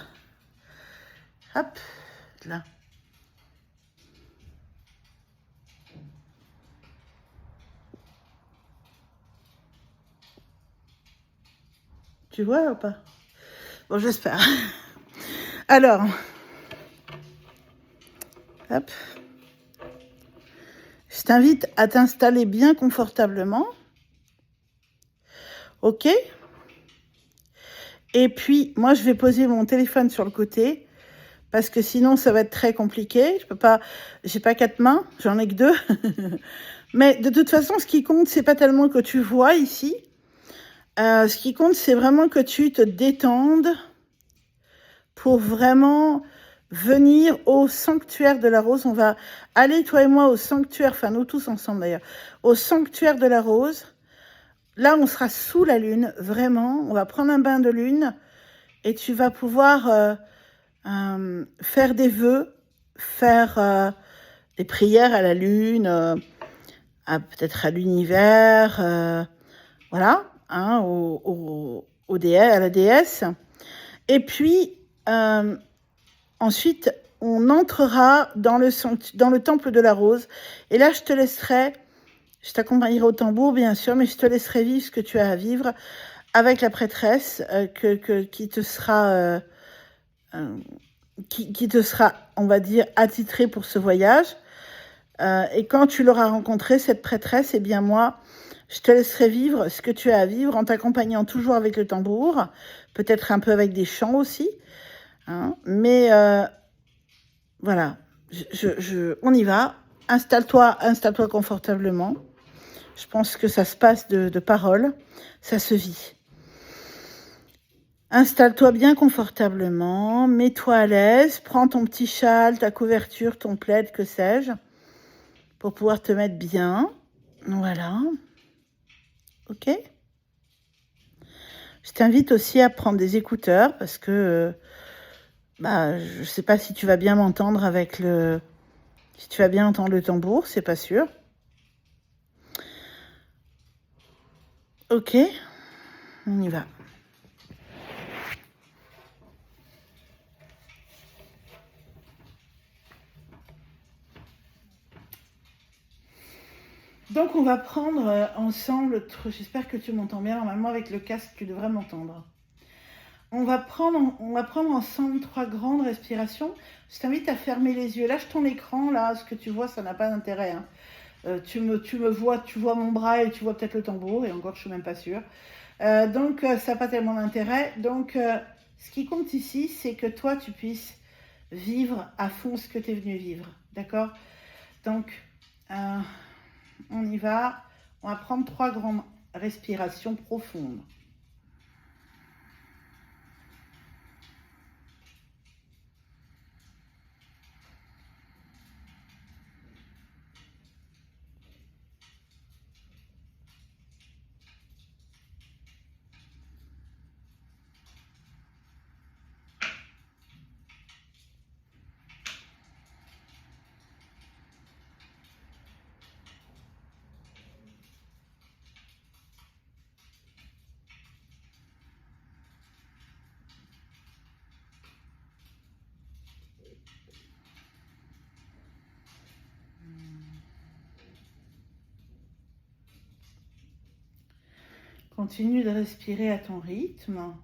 Speaker 1: Hop, là. Tu vois ou pas? Bon, j'espère. Alors, hop. Je t'invite à t'installer bien confortablement. OK? Et puis, moi, je vais poser mon téléphone sur le côté parce que sinon, ça va être très compliqué. Je peux pas, j'ai pas 4 mains, j'en ai que 2. Mais de toute façon, ce qui compte, c'est pas tellement que tu vois ici. Ce qui compte, c'est vraiment que tu te détendes pour vraiment venir au sanctuaire de la rose. On va aller, toi et moi, au sanctuaire, enfin nous tous ensemble d'ailleurs, au sanctuaire de la rose. Là, on sera sous la lune, vraiment. On va prendre un bain de lune et tu vas pouvoir faire des vœux, faire des prières à la lune, peut-être à l'univers, voilà, hein, à la déesse. Et puis, ensuite, on entrera dans le temple de la rose. Et là, je t'accompagnerai au tambour, bien sûr, mais je te laisserai vivre ce que tu as à vivre avec la prêtresse qui te sera, on va dire, attitrée pour ce voyage. Et quand tu l'auras rencontrée, cette prêtresse, eh bien moi, je te laisserai vivre ce que tu as à vivre en t'accompagnant toujours avec le tambour, peut-être un peu avec des chants aussi. Hein, mais voilà, on y va. Installe-toi confortablement. Je pense que ça se passe de parole, ça se vit. Installe-toi bien confortablement, mets-toi à l'aise, prends ton petit châle, ta couverture, ton plaid, que sais-je, pour pouvoir te mettre bien. Voilà. OK? Je t'invite aussi à prendre des écouteurs parce que je ne sais pas si tu vas bien m'entendre si tu vas bien entendre le tambour, c'est pas sûr. OK, on y va. Donc on va prendre ensemble, j'espère que tu m'entends bien, normalement avec le casque tu devrais m'entendre. On va prendre ensemble 3 grandes respirations. Je t'invite à fermer les yeux. Lâche ton écran, là, ce que tu vois, ça n'a pas d'intérêt. Hein. Tu me vois, tu vois mon bras et tu vois peut-être le tambour, et encore je suis même pas sûre. Donc ça n'a pas tellement d'intérêt. Donc ce qui compte ici, c'est que toi tu puisses vivre à fond ce que tu es venu vivre. D'accord? Donc on y va. On va prendre 3 grandes respirations profondes. Continue de respirer à ton rythme.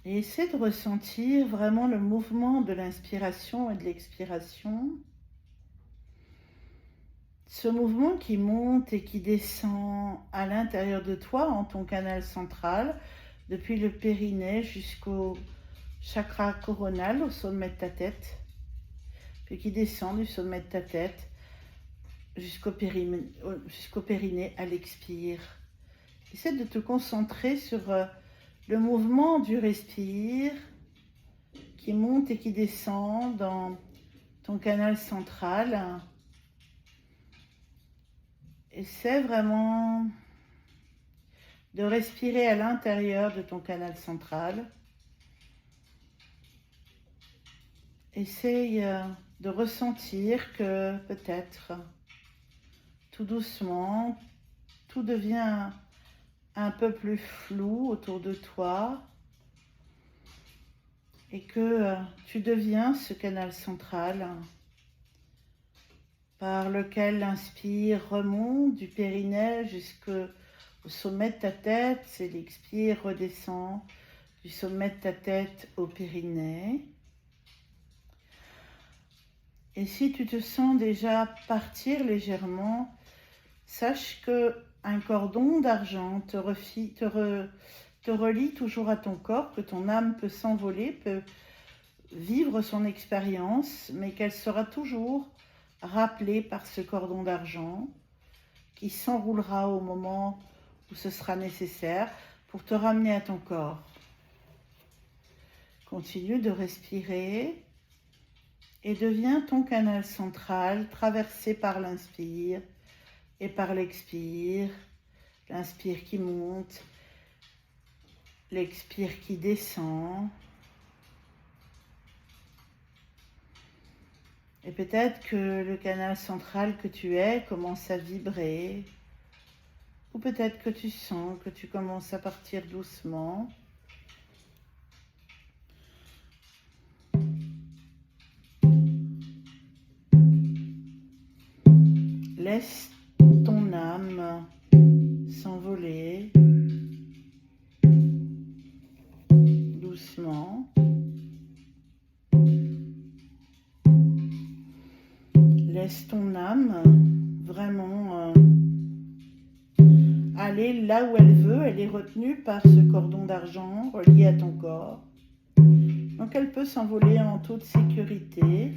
Speaker 1: Et essaie de ressentir vraiment le mouvement de l'inspiration et de l'expiration. Ce mouvement qui monte et qui descend à l'intérieur de toi, en ton canal central, depuis le périnée jusqu'au chakra coronal, au sommet de ta tête. puis qui descend du sommet de ta tête jusqu'au périnée à l'expire. Essaie de te concentrer sur le mouvement du respire qui monte et qui descend dans ton canal central. Essaie vraiment de respirer à l'intérieur de ton canal central. Essaye de ressentir que peut-être tout doucement, tout devient un peu plus flou autour de toi et que tu deviens ce canal central par lequel l'inspire remonte du périnée jusqu'au sommet de ta tête et l'expire redescend du sommet de ta tête au périnée. Et si tu te sens déjà partir légèrement, sache qu'un cordon d'argent te relie toujours à ton corps, que ton âme peut s'envoler, peut vivre son expérience, mais qu'elle sera toujours rappelée par ce cordon d'argent qui s'enroulera au moment où ce sera nécessaire pour te ramener à ton corps. Continue de respirer et deviens ton canal central traversé par l'inspire et par l'expire. L'inspire qui monte, l'expire qui descend. Et peut-être que le canal central que tu es commence à vibrer, ou peut-être que tu sens que tu commences à partir doucement. Laisse ton âme s'envoler doucement. Laisse ton âme vraiment aller là où elle veut. Elle est retenue par ce cordon d'argent relié à ton corps. Donc elle peut s'envoler en toute sécurité.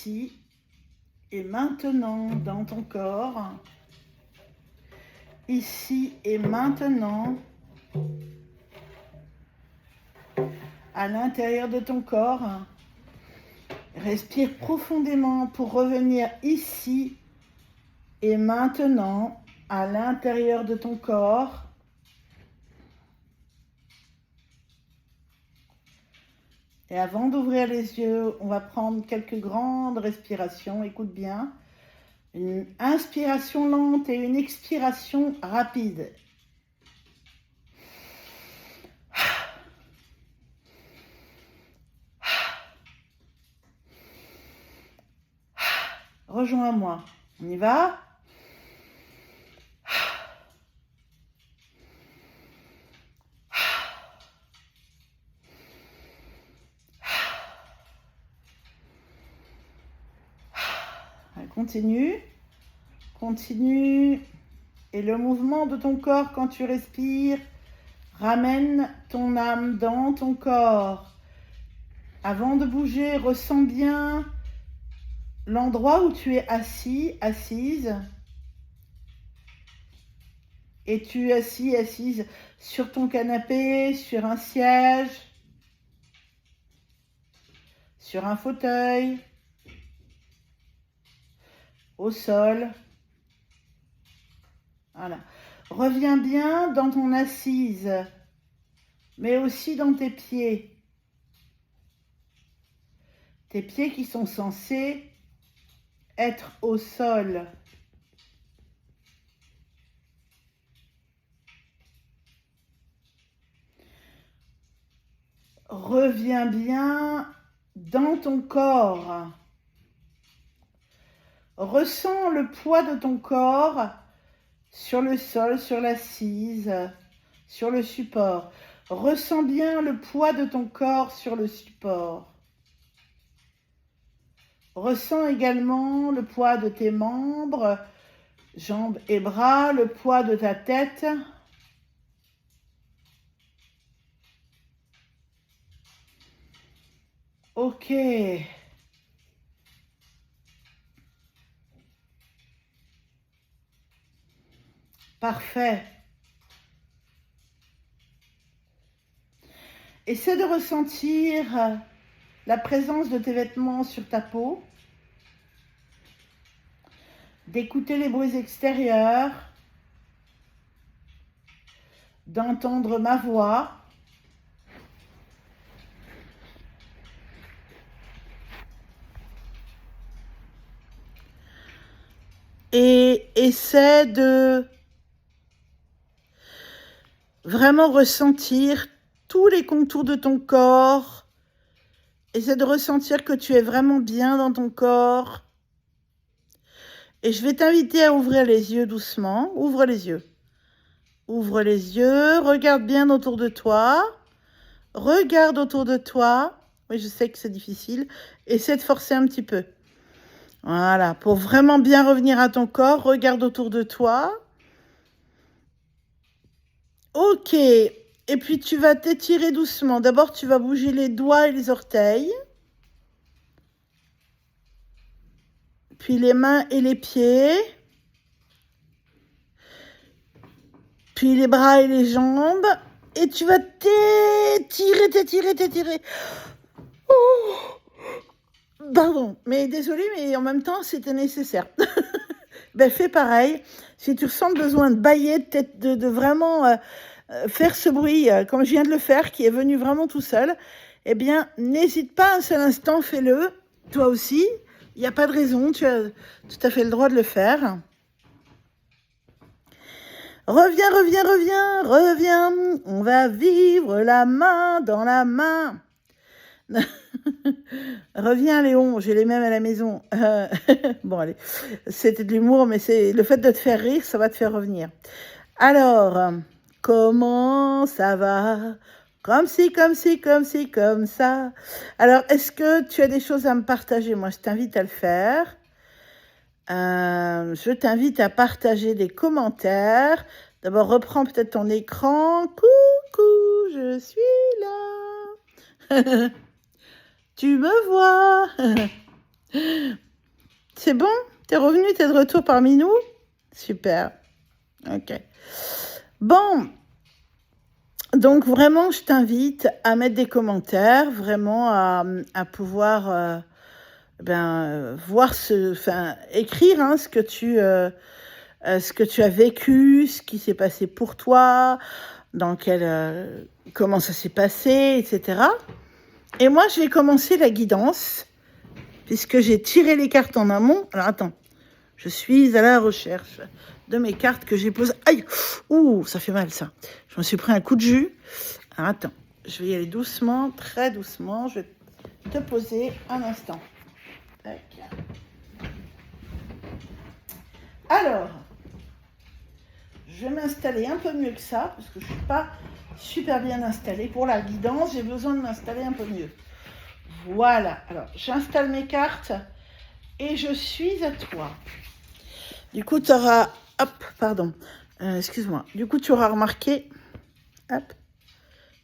Speaker 1: ici et maintenant dans ton corps, ici et maintenant, à l'intérieur de ton corps. Respire profondément pour revenir ici et maintenant, à l'intérieur de ton corps. Et avant d'ouvrir les yeux, on va prendre quelques grandes respirations. Écoute bien. Une inspiration lente et une expiration rapide. Rejoins-moi. On y va? Continue. Continue. Et le mouvement de ton corps quand tu respires ramène ton âme dans ton corps. Avant de bouger, ressens bien l'endroit où tu es assis, assise. Et tu es assis, assise sur ton canapé, sur un siège, sur un fauteuil, au sol. Voilà. Reviens bien dans ton assise, mais aussi dans tes pieds. Tes pieds qui sont censés être au sol. Reviens bien dans ton corps. Ressens le poids de ton corps sur le sol, sur l'assise, sur le support. Ressens bien le poids de ton corps sur le support. Ressens également le poids de tes membres, jambes et bras, le poids de ta tête. Ok. Parfait. Essaie de ressentir la présence de tes vêtements sur ta peau, d'écouter les bruits extérieurs, d'entendre ma voix. Et essaie de vraiment ressentir tous les contours de ton corps. Essaie de ressentir que tu es vraiment bien dans ton corps. Et je vais t'inviter à ouvrir les yeux doucement. Ouvre les yeux. Ouvre les yeux. Regarde bien autour de toi. Regarde autour de toi. Oui, je sais que c'est difficile. Essaie de forcer un petit peu. Voilà. Pour vraiment bien revenir à ton corps, regarde autour de toi. Ok. Et puis, tu vas t'étirer doucement. D'abord, tu vas bouger les doigts et les orteils. Puis les mains et les pieds. Puis les bras et les jambes. Et tu vas t'étirer. Oh, pardon, mais désolée, mais en même temps, c'était nécessaire. Ben, fais pareil. Si tu ressens le besoin de bâiller, peut-être de vraiment faire ce bruit, comme je viens de le faire, qui est venu vraiment tout seul, eh bien, n'hésite pas un seul instant, fais-le. Toi aussi, il n'y a pas de raison, tu as tout à fait le droit de le faire. Reviens. On va vivre la main dans la main. Reviens Léon, j'ai les mêmes à la maison. Bon allez, c'était de l'humour, mais c'est le fait de te faire rire, ça va te faire revenir. Alors, comment ça va? Comme ci, comme ça. Alors, est-ce que tu as des choses à me partager? Moi, je t'invite à le faire. Je t'invite à partager des commentaires. D'abord, reprends peut-être ton écran. Coucou, je suis là. Tu me vois. C'est bon? T'es revenu, t'es de retour parmi nous? Super. Ok. Bon, donc vraiment, je t'invite à mettre des commentaires, vraiment à pouvoir voir écrire ce que tu as vécu, ce qui s'est passé pour toi, comment ça s'est passé, etc. Et moi, je vais commencer la guidance, puisque j'ai tiré les cartes en amont. Alors, attends, je suis à la recherche de mes cartes que j'ai posées. Aïe, ouh, ça fait mal, ça. Je me suis pris un coup de jus. Alors, attends, je vais y aller doucement, très doucement. Je vais te poser un instant. Tac. Alors, je vais m'installer un peu mieux que ça, parce que je ne suis pas super bien installée. Pour la guidance, j'ai besoin de m'installer un peu mieux. Voilà, alors j'installe mes cartes et je suis à toi. Du coup, tu auras... Hop, pardon. Excuse-moi. Du coup, tu auras remarqué... Hop.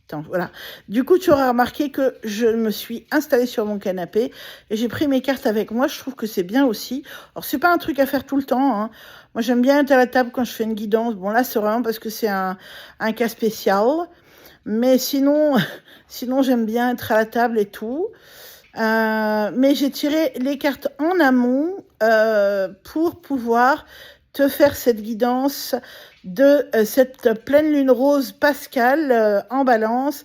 Speaker 1: Attends, voilà. Du coup, tu auras remarqué que je me suis installée sur mon canapé et j'ai pris mes cartes avec moi. Je trouve que c'est bien aussi. Alors, c'est pas un truc à faire tout le temps, hein. Moi, j'aime bien être à la table quand je fais une guidance. Bon, là, c'est vraiment parce que c'est un cas spécial. Mais sinon, j'aime bien être à la table et tout. Mais j'ai tiré les cartes en amont pour pouvoir te faire cette guidance de cette pleine lune rose pascale en balance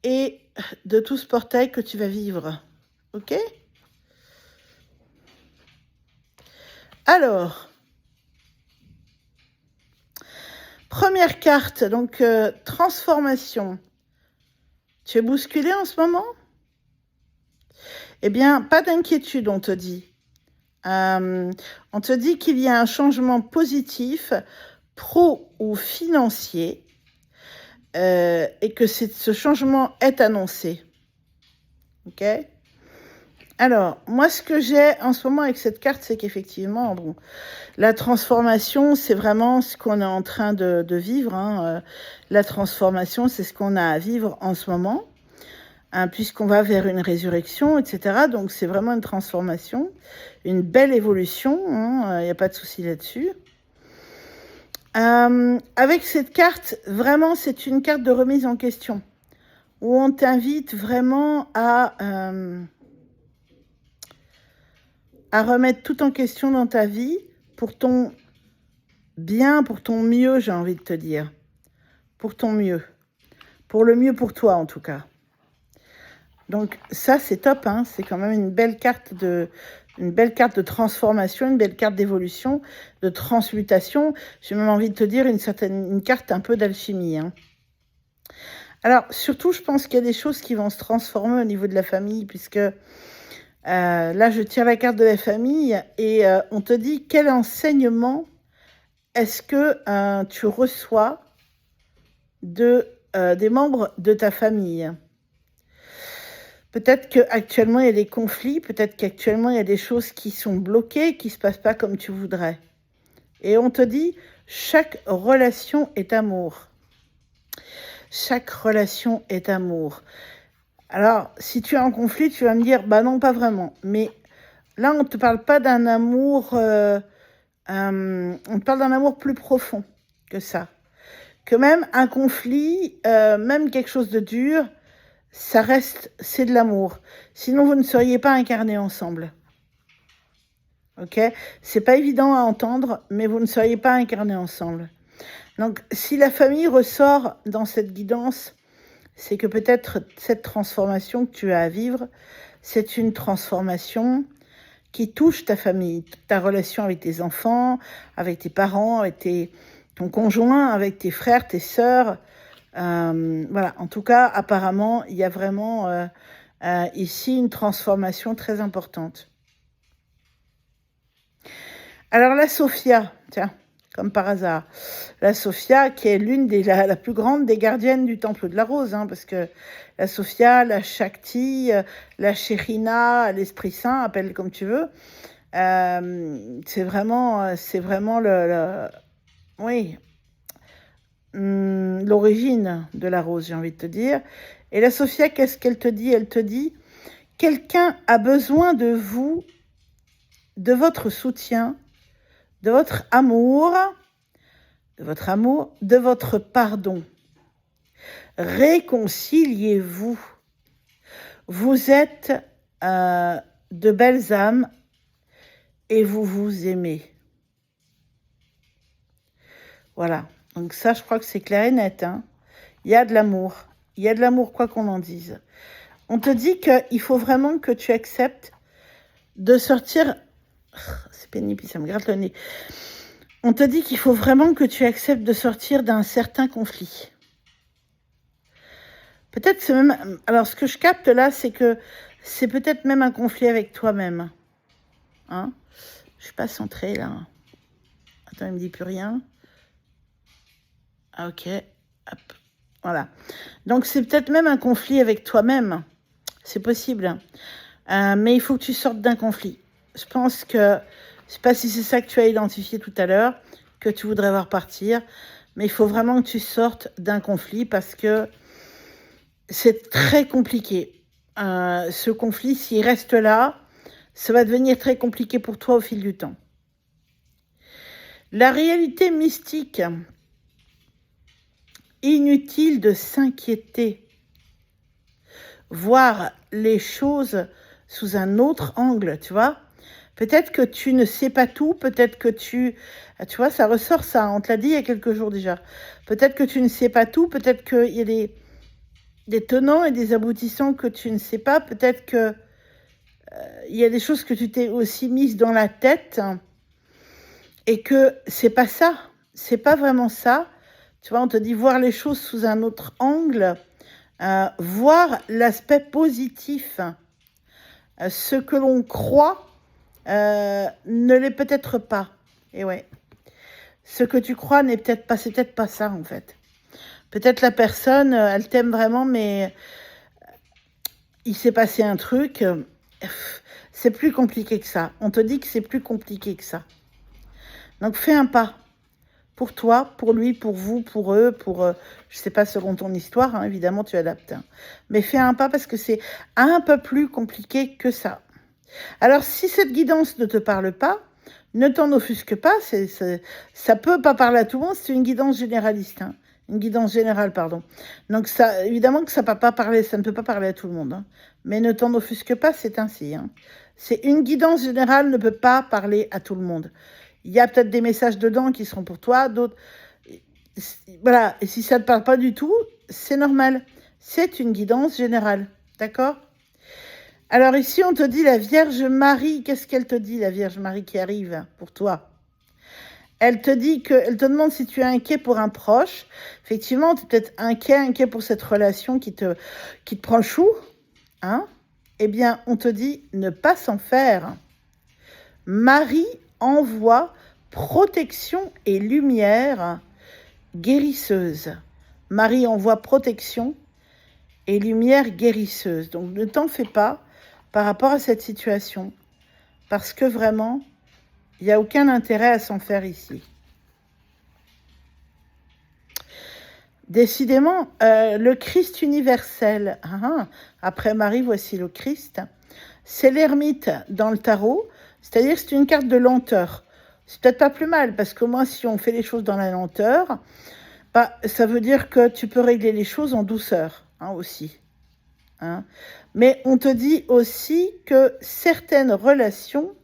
Speaker 1: et de tout ce portail que tu vas vivre. Ok? Alors, première carte, donc transformation. Tu es bousculé en ce moment? Eh bien, pas d'inquiétude, on te dit. On te dit qu'il y a un changement positif, pro ou financier, et que ce changement est annoncé. Ok? Alors, moi, ce que j'ai en ce moment avec cette carte, c'est qu'effectivement, bon, la transformation, c'est vraiment ce qu'on est en train de vivre, hein. La transformation, c'est ce qu'on a à vivre en ce moment. Hein, puisqu'on va vers une résurrection, etc. Donc, c'est vraiment une transformation, une belle évolution, hein, y a pas de souci là-dessus. Avec cette carte, vraiment, c'est une carte de remise en question, où on t'invite vraiment à remettre tout en question dans ta vie, pour ton bien, pour ton mieux, j'ai envie de te dire. Pour ton mieux. Pour le mieux pour toi, en tout cas. Donc ça, c'est top, hein. C'est quand même une belle carte de transformation, une belle carte d'évolution, de transmutation. J'ai même envie de te dire une carte un peu d'alchimie, hein. Alors, surtout, je pense qu'il y a des choses qui vont se transformer au niveau de la famille, puisque là, je tire la carte de la famille et on te dit quel enseignement est-ce que tu reçois des membres de ta famille. Peut-être qu'actuellement, il y a des conflits, peut-être qu'actuellement, il y a des choses qui sont bloquées, qui ne se passent pas comme tu voudrais. Et on te dit, chaque relation est amour. Chaque relation est amour. Alors, si tu es en conflit, tu vas me dire, bah non, pas vraiment. Mais là, on ne te parle pas d'un amour, on te parle d'un amour plus profond que ça. Que même un conflit, même quelque chose de dur, c'est de l'amour. Sinon, vous ne seriez pas incarnés ensemble. Ok? C'est pas évident à entendre, mais vous ne seriez pas incarnés ensemble. Donc, si la famille ressort dans cette guidance, c'est que peut-être cette transformation que tu as à vivre, c'est une transformation qui touche ta famille, ta relation avec tes enfants, avec tes parents, avec ton conjoint, avec tes frères, tes sœurs. Voilà, en tout cas, apparemment, il y a vraiment ici une transformation très importante. Alors la Sophia, tiens, comme par hasard, la Sophia qui est la plus grande des gardiennes du Temple de la Rose, hein, parce que la Sophia, la Shakti, la Shekhinah, l'Esprit Saint, appelle comme tu veux, c'est vraiment oui, l'origine de la rose, j'ai envie de te dire. Et la Sophia, qu'est-ce qu'elle te dit? Elle te dit, quelqu'un a besoin de vous de votre soutien, de votre amour, de votre pardon. Réconciliez-vous. Vous êtes de belles âmes et vous vous aimez. Voilà. Donc ça, je crois que c'est clair et net. Hein. Il y a de l'amour. Il y a de l'amour, quoi qu'on en dise. On te dit qu'il faut vraiment que tu acceptes de sortir... C'est pénible, ça me gratte le nez. On te dit qu'il faut vraiment que tu acceptes de sortir d'un certain conflit. Peut-être c'est même... Alors, ce que je capte là, c'est que c'est peut-être même un conflit avec toi-même. Hein? Je suis pas centrée, là. Attends, il me dit plus rien. Ah, ok. Hop. Voilà. Donc, c'est peut-être même un conflit avec toi-même. C'est possible. Mais il faut que tu sortes d'un conflit. Je pense que... Je sais pas si c'est ça que tu as identifié tout à l'heure, que tu voudrais voir partir. Mais il faut vraiment que tu sortes d'un conflit parce que c'est très compliqué. Ce conflit, s'il reste là, ça va devenir très compliqué pour toi au fil du temps. La réalité mystique, inutile de s'inquiéter, voir les choses sous un autre angle, tu vois. Peut-être que tu ne sais pas tout, peut-être que tu vois, ça ressort ça, on te l'a dit il y a quelques jours déjà. Peut-être que tu ne sais pas tout, peut-être qu'il y a des tenants et des aboutissants que tu ne sais pas, peut-être que il y a des choses que tu t'es aussi mises dans la tête et que c'est pas ça, c'est pas vraiment ça. Tu vois, on te dit voir les choses sous un autre angle, voir l'aspect positif. Ce que l'on croit ne l'est peut-être pas. Et ouais, ce que tu crois n'est peut-être pas, c'est peut-être pas ça en fait. Peut-être la personne, elle t'aime vraiment, mais il s'est passé un truc. C'est plus compliqué que ça. On te dit que c'est plus compliqué que ça. Donc fais un pas. Pour toi, pour lui, pour vous, pour eux, pour... je sais pas selon ton histoire, hein, évidemment tu adaptes. Hein. Mais fais un pas parce que c'est un peu plus compliqué que ça. Alors si cette guidance ne te parle pas, ne t'en offusque pas. Ça peut pas parler à tout le monde, c'est une guidance généraliste. Hein. Une guidance générale, pardon. Donc ça, évidemment que ça peut pas parler, ça ne peut pas parler à tout le monde. Hein. Mais ne t'en offusque pas, c'est ainsi. Hein. C'est une guidance générale ne peut pas parler à tout le monde. Il y a peut-être des messages dedans qui seront pour toi, d'autres... Voilà, et si ça ne te parle pas du tout, c'est normal. C'est une guidance générale, d'accord? Alors ici, on te dit la Vierge Marie. Qu'est-ce qu'elle te dit, la Vierge Marie qui arrive pour toi? Elle te dit elle te demande si tu es inquiet pour un proche. Effectivement, tu es peut-être inquiet pour cette relation qui te prend le chou. Hein? Eh bien, on te dit ne pas s'en faire. Marie envoie protection et lumière guérisseuse. Marie envoie protection et lumière guérisseuse. Donc ne t'en fais pas par rapport à cette situation, parce que vraiment, il n'y a aucun intérêt à s'en faire ici. Décidément, le Christ universel, après Marie, voici le Christ, c'est l'ermite dans le tarot, c'est-à-dire que c'est une carte de lenteur. C'est peut-être pas plus mal, parce qu'au moins si on fait les choses dans la lenteur, ça veut dire que tu peux régler les choses en douceur aussi. Hein. Mais on te dit aussi que certaines relations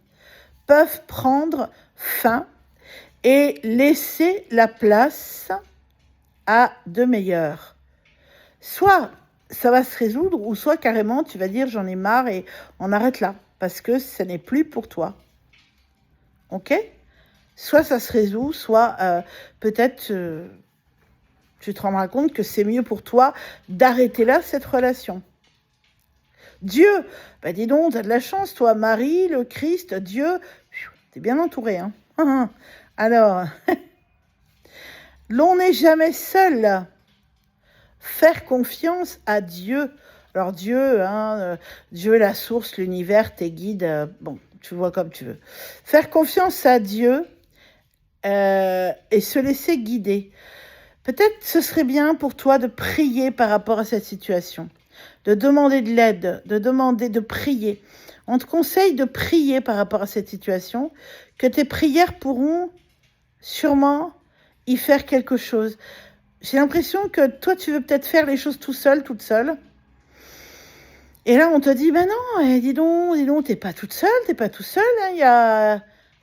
Speaker 1: peuvent prendre fin et laisser la place à de meilleures. Soit ça va se résoudre, ou soit carrément tu vas dire j'en ai marre et on arrête là, parce que ce n'est plus pour toi. Ok ? Soit ça se résout, soit peut-être tu te rendras compte que c'est mieux pour toi d'arrêter là cette relation. Dieu, dis donc, t'as de la chance, toi, Marie, le Christ, Dieu, t'es bien entouré, hein. Alors, l'on n'est jamais seul. Faire confiance à Dieu. Alors Dieu, Dieu est la source, l'univers, tes guides, tu vois comme tu veux. Faire confiance à Dieu et se laisser guider. Peut-être ce serait bien pour toi de prier par rapport à cette situation. De demander de l'aide, de prier. On te conseille de prier par rapport à cette situation, que tes prières pourront sûrement y faire quelque chose. J'ai l'impression que toi, tu veux peut-être faire les choses tout seul, toute seule. Et là, on te dit, ben non, dis donc, t'es pas toute seule, t'es pas tout seul. Hein, il y a,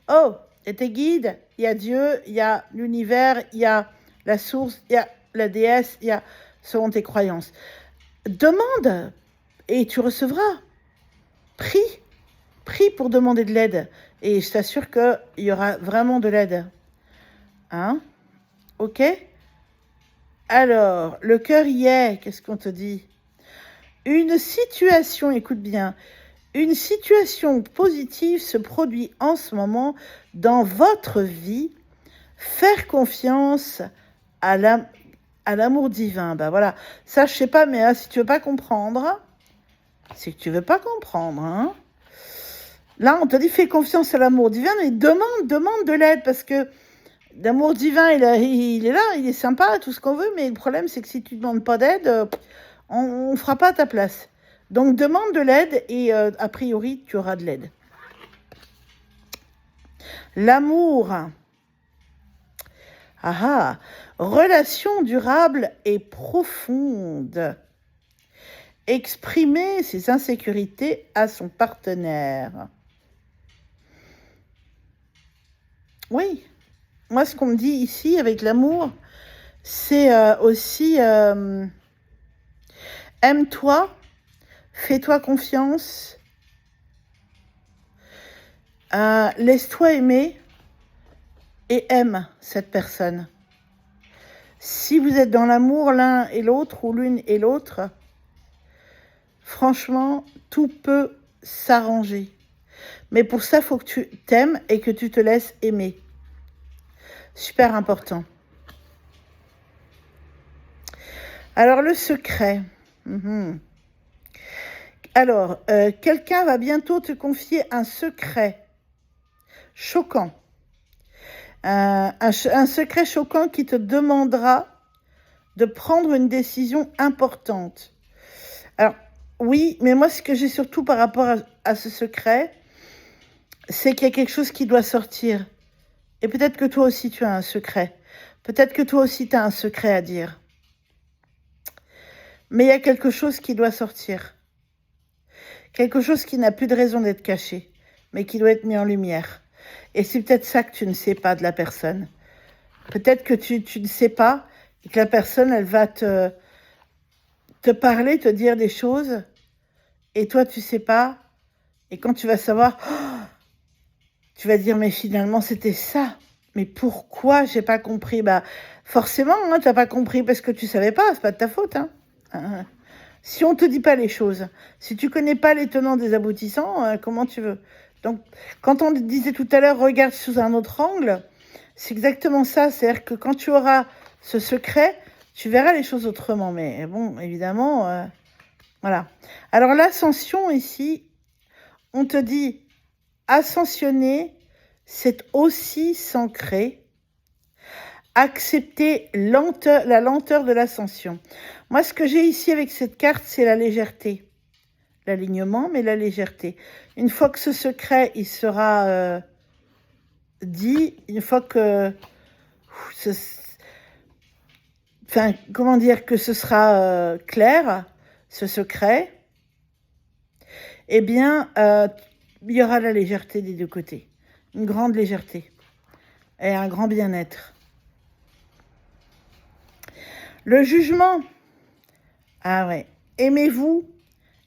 Speaker 1: il y a tes guides, il y a Dieu, il y a l'univers, il y a la source, il y a la déesse, il y a selon tes croyances. Demande et tu recevras. Prie pour demander de l'aide. Et je t'assure qu'il y aura vraiment de l'aide. Hein? Ok? Alors, le cœur y est. Qu'est-ce qu'on te dit? Une situation, écoute bien, une situation positive se produit en ce moment dans votre vie. Faire confiance à l'amour divin. Ben voilà. Ça, je sais pas, mais si tu veux pas comprendre, c'est que tu veux pas comprendre. Hein? Là, on te dit, fais confiance à l'amour divin, mais demande de l'aide, parce que l'amour divin, il est là, il est sympa, tout ce qu'on veut, mais le problème, c'est que si tu ne demandes pas d'aide, on ne fera pas à ta place. Donc, demande de l'aide et a priori, tu auras de l'aide. L'amour. Relation durable et profonde. Exprimer ses insécurités à son partenaire. Oui, moi, ce qu'on me dit ici avec l'amour, c'est aussi aime-toi, fais-toi confiance, laisse-toi aimer et aime cette personne. Si vous êtes dans l'amour l'un et l'autre ou l'une et l'autre, franchement, tout peut s'arranger. Mais pour ça, il faut que tu t'aimes et que tu te laisses aimer. Super important. Alors, le secret. Alors, quelqu'un va bientôt te confier un secret choquant. Un secret choquant qui te demandera de prendre une décision importante. Alors, oui, mais moi, ce que j'ai surtout par rapport à ce secret, c'est qu'il y a quelque chose qui doit sortir. Et peut-être que toi aussi, tu as un secret. Peut-être que toi aussi, tu as un secret à dire. Mais il y a quelque chose qui doit sortir. Quelque chose qui n'a plus de raison d'être caché, mais qui doit être mis en lumière. Et c'est peut-être ça que tu ne sais pas de la personne. Peut-être que tu ne sais pas et que la personne, elle va te parler, te dire des choses, et toi, tu sais pas. Et quand tu vas savoir, tu vas dire, mais finalement, c'était ça. Mais pourquoi j'ai pas compris? Bah, forcément, hein, tu n'as pas compris parce que tu savais pas, c'est pas de ta faute. Hein. Si on te dit pas les choses, si tu connais pas les tenants des aboutissants, comment tu veux? Donc, quand on disait tout à l'heure, regarde sous un autre angle, c'est exactement ça. C'est-à-dire que quand tu auras ce secret, tu verras les choses autrement. Mais bon, évidemment, voilà. Alors, l'ascension ici, on te dit, ascensionner, c'est aussi s'ancrer, accepter la lenteur de l'ascension. Moi, ce que j'ai ici avec cette carte, c'est la légèreté. L'alignement, mais la légèreté. Une fois que ce secret, il sera dit, une fois que... comment dire, que ce sera clair, ce secret, eh bien, il y aura la légèreté des deux côtés. Une grande légèreté et un grand bien-être. Le jugement. Ah ouais. Aimez-vous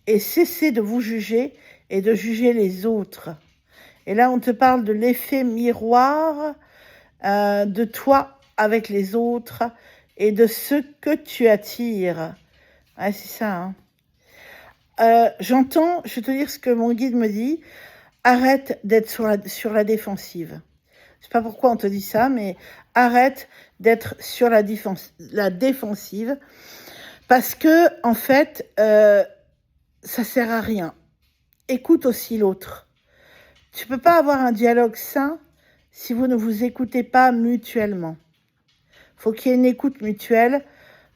Speaker 1: et cessez de vous juger et de juger les autres. Et là, on te parle de l'effet miroir de toi avec les autres et de ce que tu attires. Ouais, c'est ça. Hein. J'entends, je vais te dire ce que mon guide me dit. Arrête d'être sur la défensive. Je sais pas pourquoi on te dit ça, mais arrête d'être sur la défensive. Parce que, en fait, ça sert à rien. Écoute aussi l'autre. Tu peux pas avoir un dialogue sain si vous ne vous écoutez pas mutuellement. Faut qu'il y ait une écoute mutuelle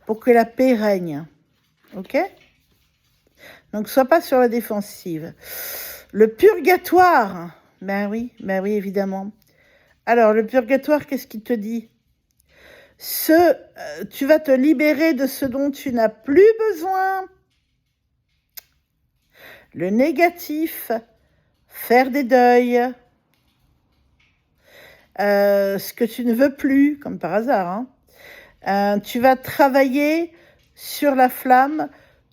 Speaker 1: pour que la paix règne. Ok? Donc, sois pas sur la défensive. Le purgatoire. Ben oui, évidemment. Alors, le purgatoire, qu'est-ce qu'il te dit? Tu vas te libérer de ce dont tu n'as plus besoin. Le négatif, faire des deuils. Ce que tu ne veux plus, comme par hasard. Tu vas travailler sur la flamme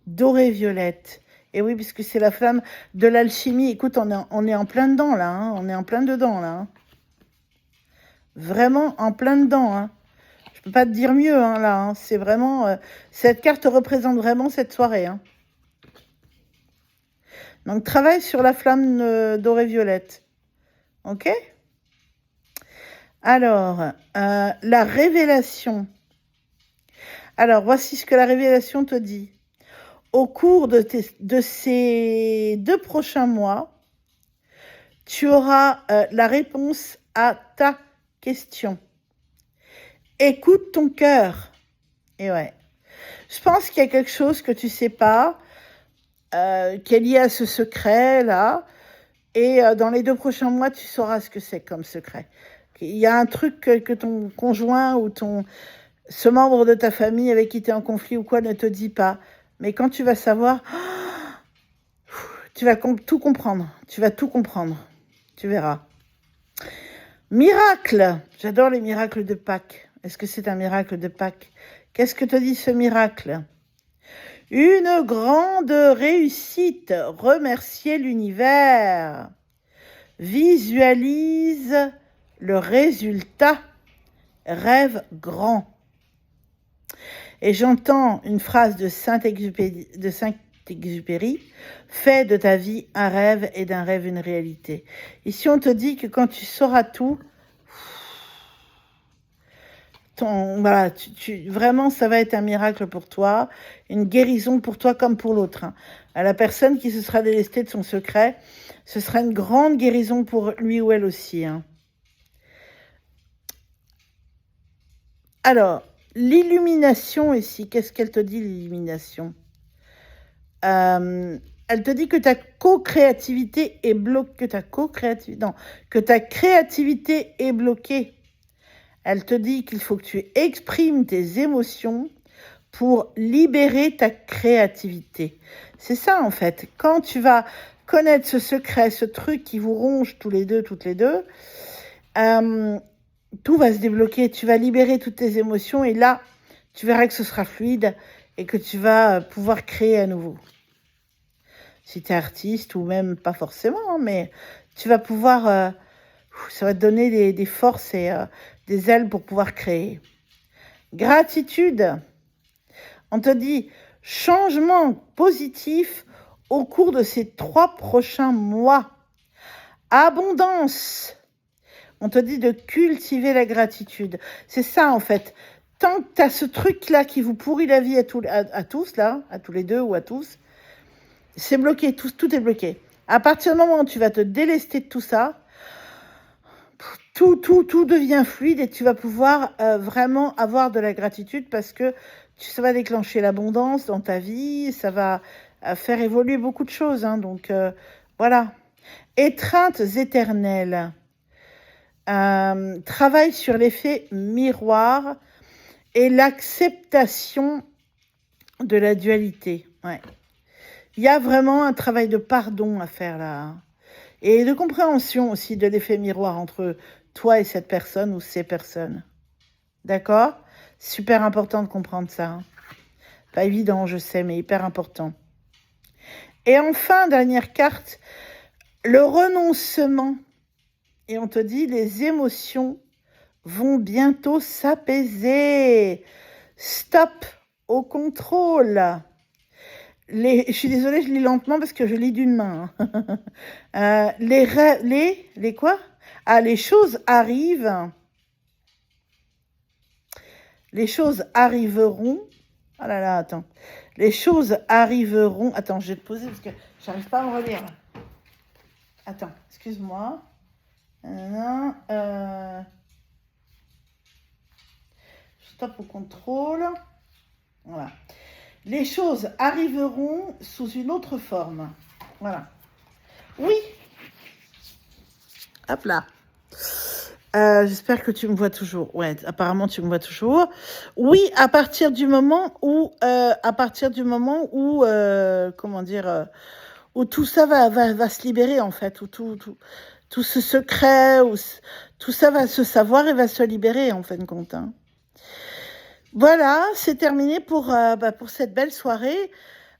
Speaker 1: dorée violette. Et oui, puisque c'est la flamme de l'alchimie. Écoute, on est en plein dedans, là. On est en plein dedans, là. Vraiment en plein dedans. Je peux pas te dire mieux, là. C'est vraiment... cette carte représente vraiment cette soirée. Donc, travaille sur la flamme dorée violette. OK? Alors, la révélation. Alors, voici ce que la révélation te dit. Au cours de ces 2 prochains mois, tu auras la réponse à ta question. Écoute ton cœur. Et ouais. Je pense qu'il y a quelque chose que tu sais pas, qui est lié à ce secret-là. Et dans les 2 prochains mois, tu sauras ce que c'est comme secret. Il y a un truc que ton conjoint ou ce membre de ta famille avec qui tu es en conflit ou quoi ne te dit pas. Mais quand tu vas savoir, tu vas tout comprendre. Tu vas tout comprendre. Tu verras. Miracle. J'adore les miracles de Pâques. Est-ce que c'est un miracle de Pâques? Qu'est-ce que te dit ce miracle? Une grande réussite. Remercier l'univers. Visualise le résultat. Rêve grand. Et j'entends une phrase de Saint-Exupéry, fais de ta vie un rêve et d'un rêve une réalité. Ici, on te dit que quand tu sauras tout, voilà, vraiment, ça va être un miracle pour toi, une guérison pour toi comme pour l'autre. À la personne qui se sera délestée de son secret, ce sera une grande guérison pour lui ou elle aussi. Alors, l'illumination ici, qu'est-ce qu'elle te dit, l'illumination? Elle te dit que ta co-créativité est bloquée, que ta créativité est bloquée. Elle te dit qu'il faut que tu exprimes tes émotions pour libérer ta créativité. C'est ça, en fait. Quand tu vas connaître ce secret, ce truc qui vous ronge toutes les deux, tout va se débloquer, tu vas libérer toutes tes émotions et là, tu verras que ce sera fluide et que tu vas pouvoir créer à nouveau. Si tu es artiste ou même pas forcément, mais tu vas pouvoir, ça va te donner des forces et des ailes pour pouvoir créer. Gratitude. On te dit changement positif au cours de ces 3 prochains mois. Abondance. On te dit de cultiver la gratitude. C'est ça, en fait. Tant que tu as ce truc-là qui vous pourrit la vie à tous, là, à tous les deux ou à tous, c'est bloqué, tout est bloqué. À partir du moment où tu vas te délester de tout ça, tout devient fluide et tu vas pouvoir vraiment avoir de la gratitude parce que ça va déclencher l'abondance dans ta vie, ça va faire évoluer beaucoup de choses. Donc, voilà. Étreintes éternelles. Travaille sur l'effet miroir et l'acceptation de la dualité. Ouais. Il y a vraiment un travail de pardon à faire là. Et de compréhension aussi de l'effet miroir entre toi et cette personne ou ces personnes. D'accord? Super important de comprendre ça. Pas évident, je sais, mais hyper important. Et enfin, dernière carte, le renoncement. Et on te dit, les émotions vont bientôt s'apaiser. Stop au contrôle. Je suis désolée, je lis lentement parce que je lis d'une main. Les quoi? Les choses arrivent. Les choses arriveront. Oh là là, attends. Les choses arriveront. Attends, je vais te poser parce que j'arrive pas à me relire. Attends, excuse-moi. Stop au contrôle. Voilà. Les choses arriveront sous une autre forme. Voilà. Oui, hop là. J'espère que tu me vois toujours. Ouais, apparemment tu me vois toujours. Oui, comment dire, où tout ça va se libérer en fait, où tout ce secret, tout ça va se savoir et va se libérer en fin de compte. Hein. Voilà, c'est terminé pour cette belle soirée.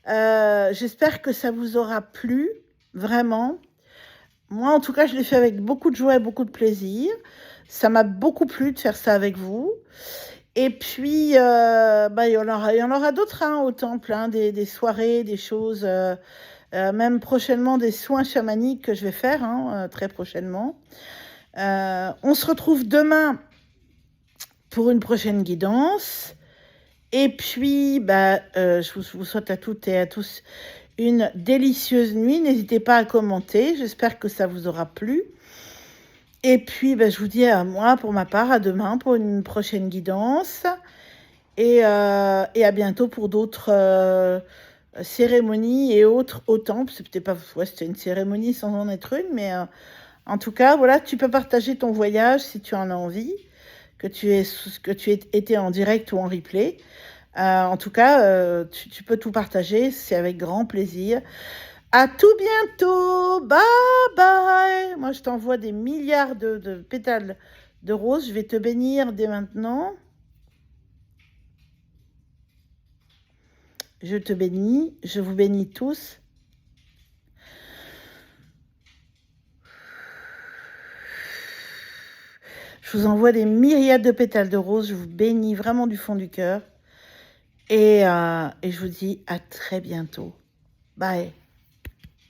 Speaker 1: J'espère que ça vous aura plu, vraiment. Moi, en tout cas, je l'ai fait avec beaucoup de joie et beaucoup de plaisir. Ça m'a beaucoup plu de faire ça avec vous. Et puis, il y en aura d'autres hein, au temple, hein, des soirées, des choses, même prochainement des soins chamaniques que je vais faire, hein, très prochainement. On se retrouve demain pour une prochaine guidance. Et puis, je vous souhaite à toutes et à tous une délicieuse nuit. N'hésitez pas à commenter. J'espère que ça vous aura plu. Et puis, je vous dis à moi, pour ma part, à demain pour une prochaine guidance. Et à bientôt pour d'autres cérémonies et autres au temple. C'est peut-être pas, ouais, c'était une cérémonie sans en être une, mais en tout cas, voilà, tu peux partager ton voyage si tu en as envie, que tu aies été en direct ou en replay. En tout cas, tu peux tout partager, c'est avec grand plaisir. À tout bientôt, bye bye. Moi, je t'envoie des milliards de pétales de roses. Je vais te bénir dès maintenant. Je te bénis, je vous bénis tous. Je vous envoie des myriades de pétales de roses. Je vous bénis vraiment du fond du cœur. Et je vous dis à très bientôt. Bye.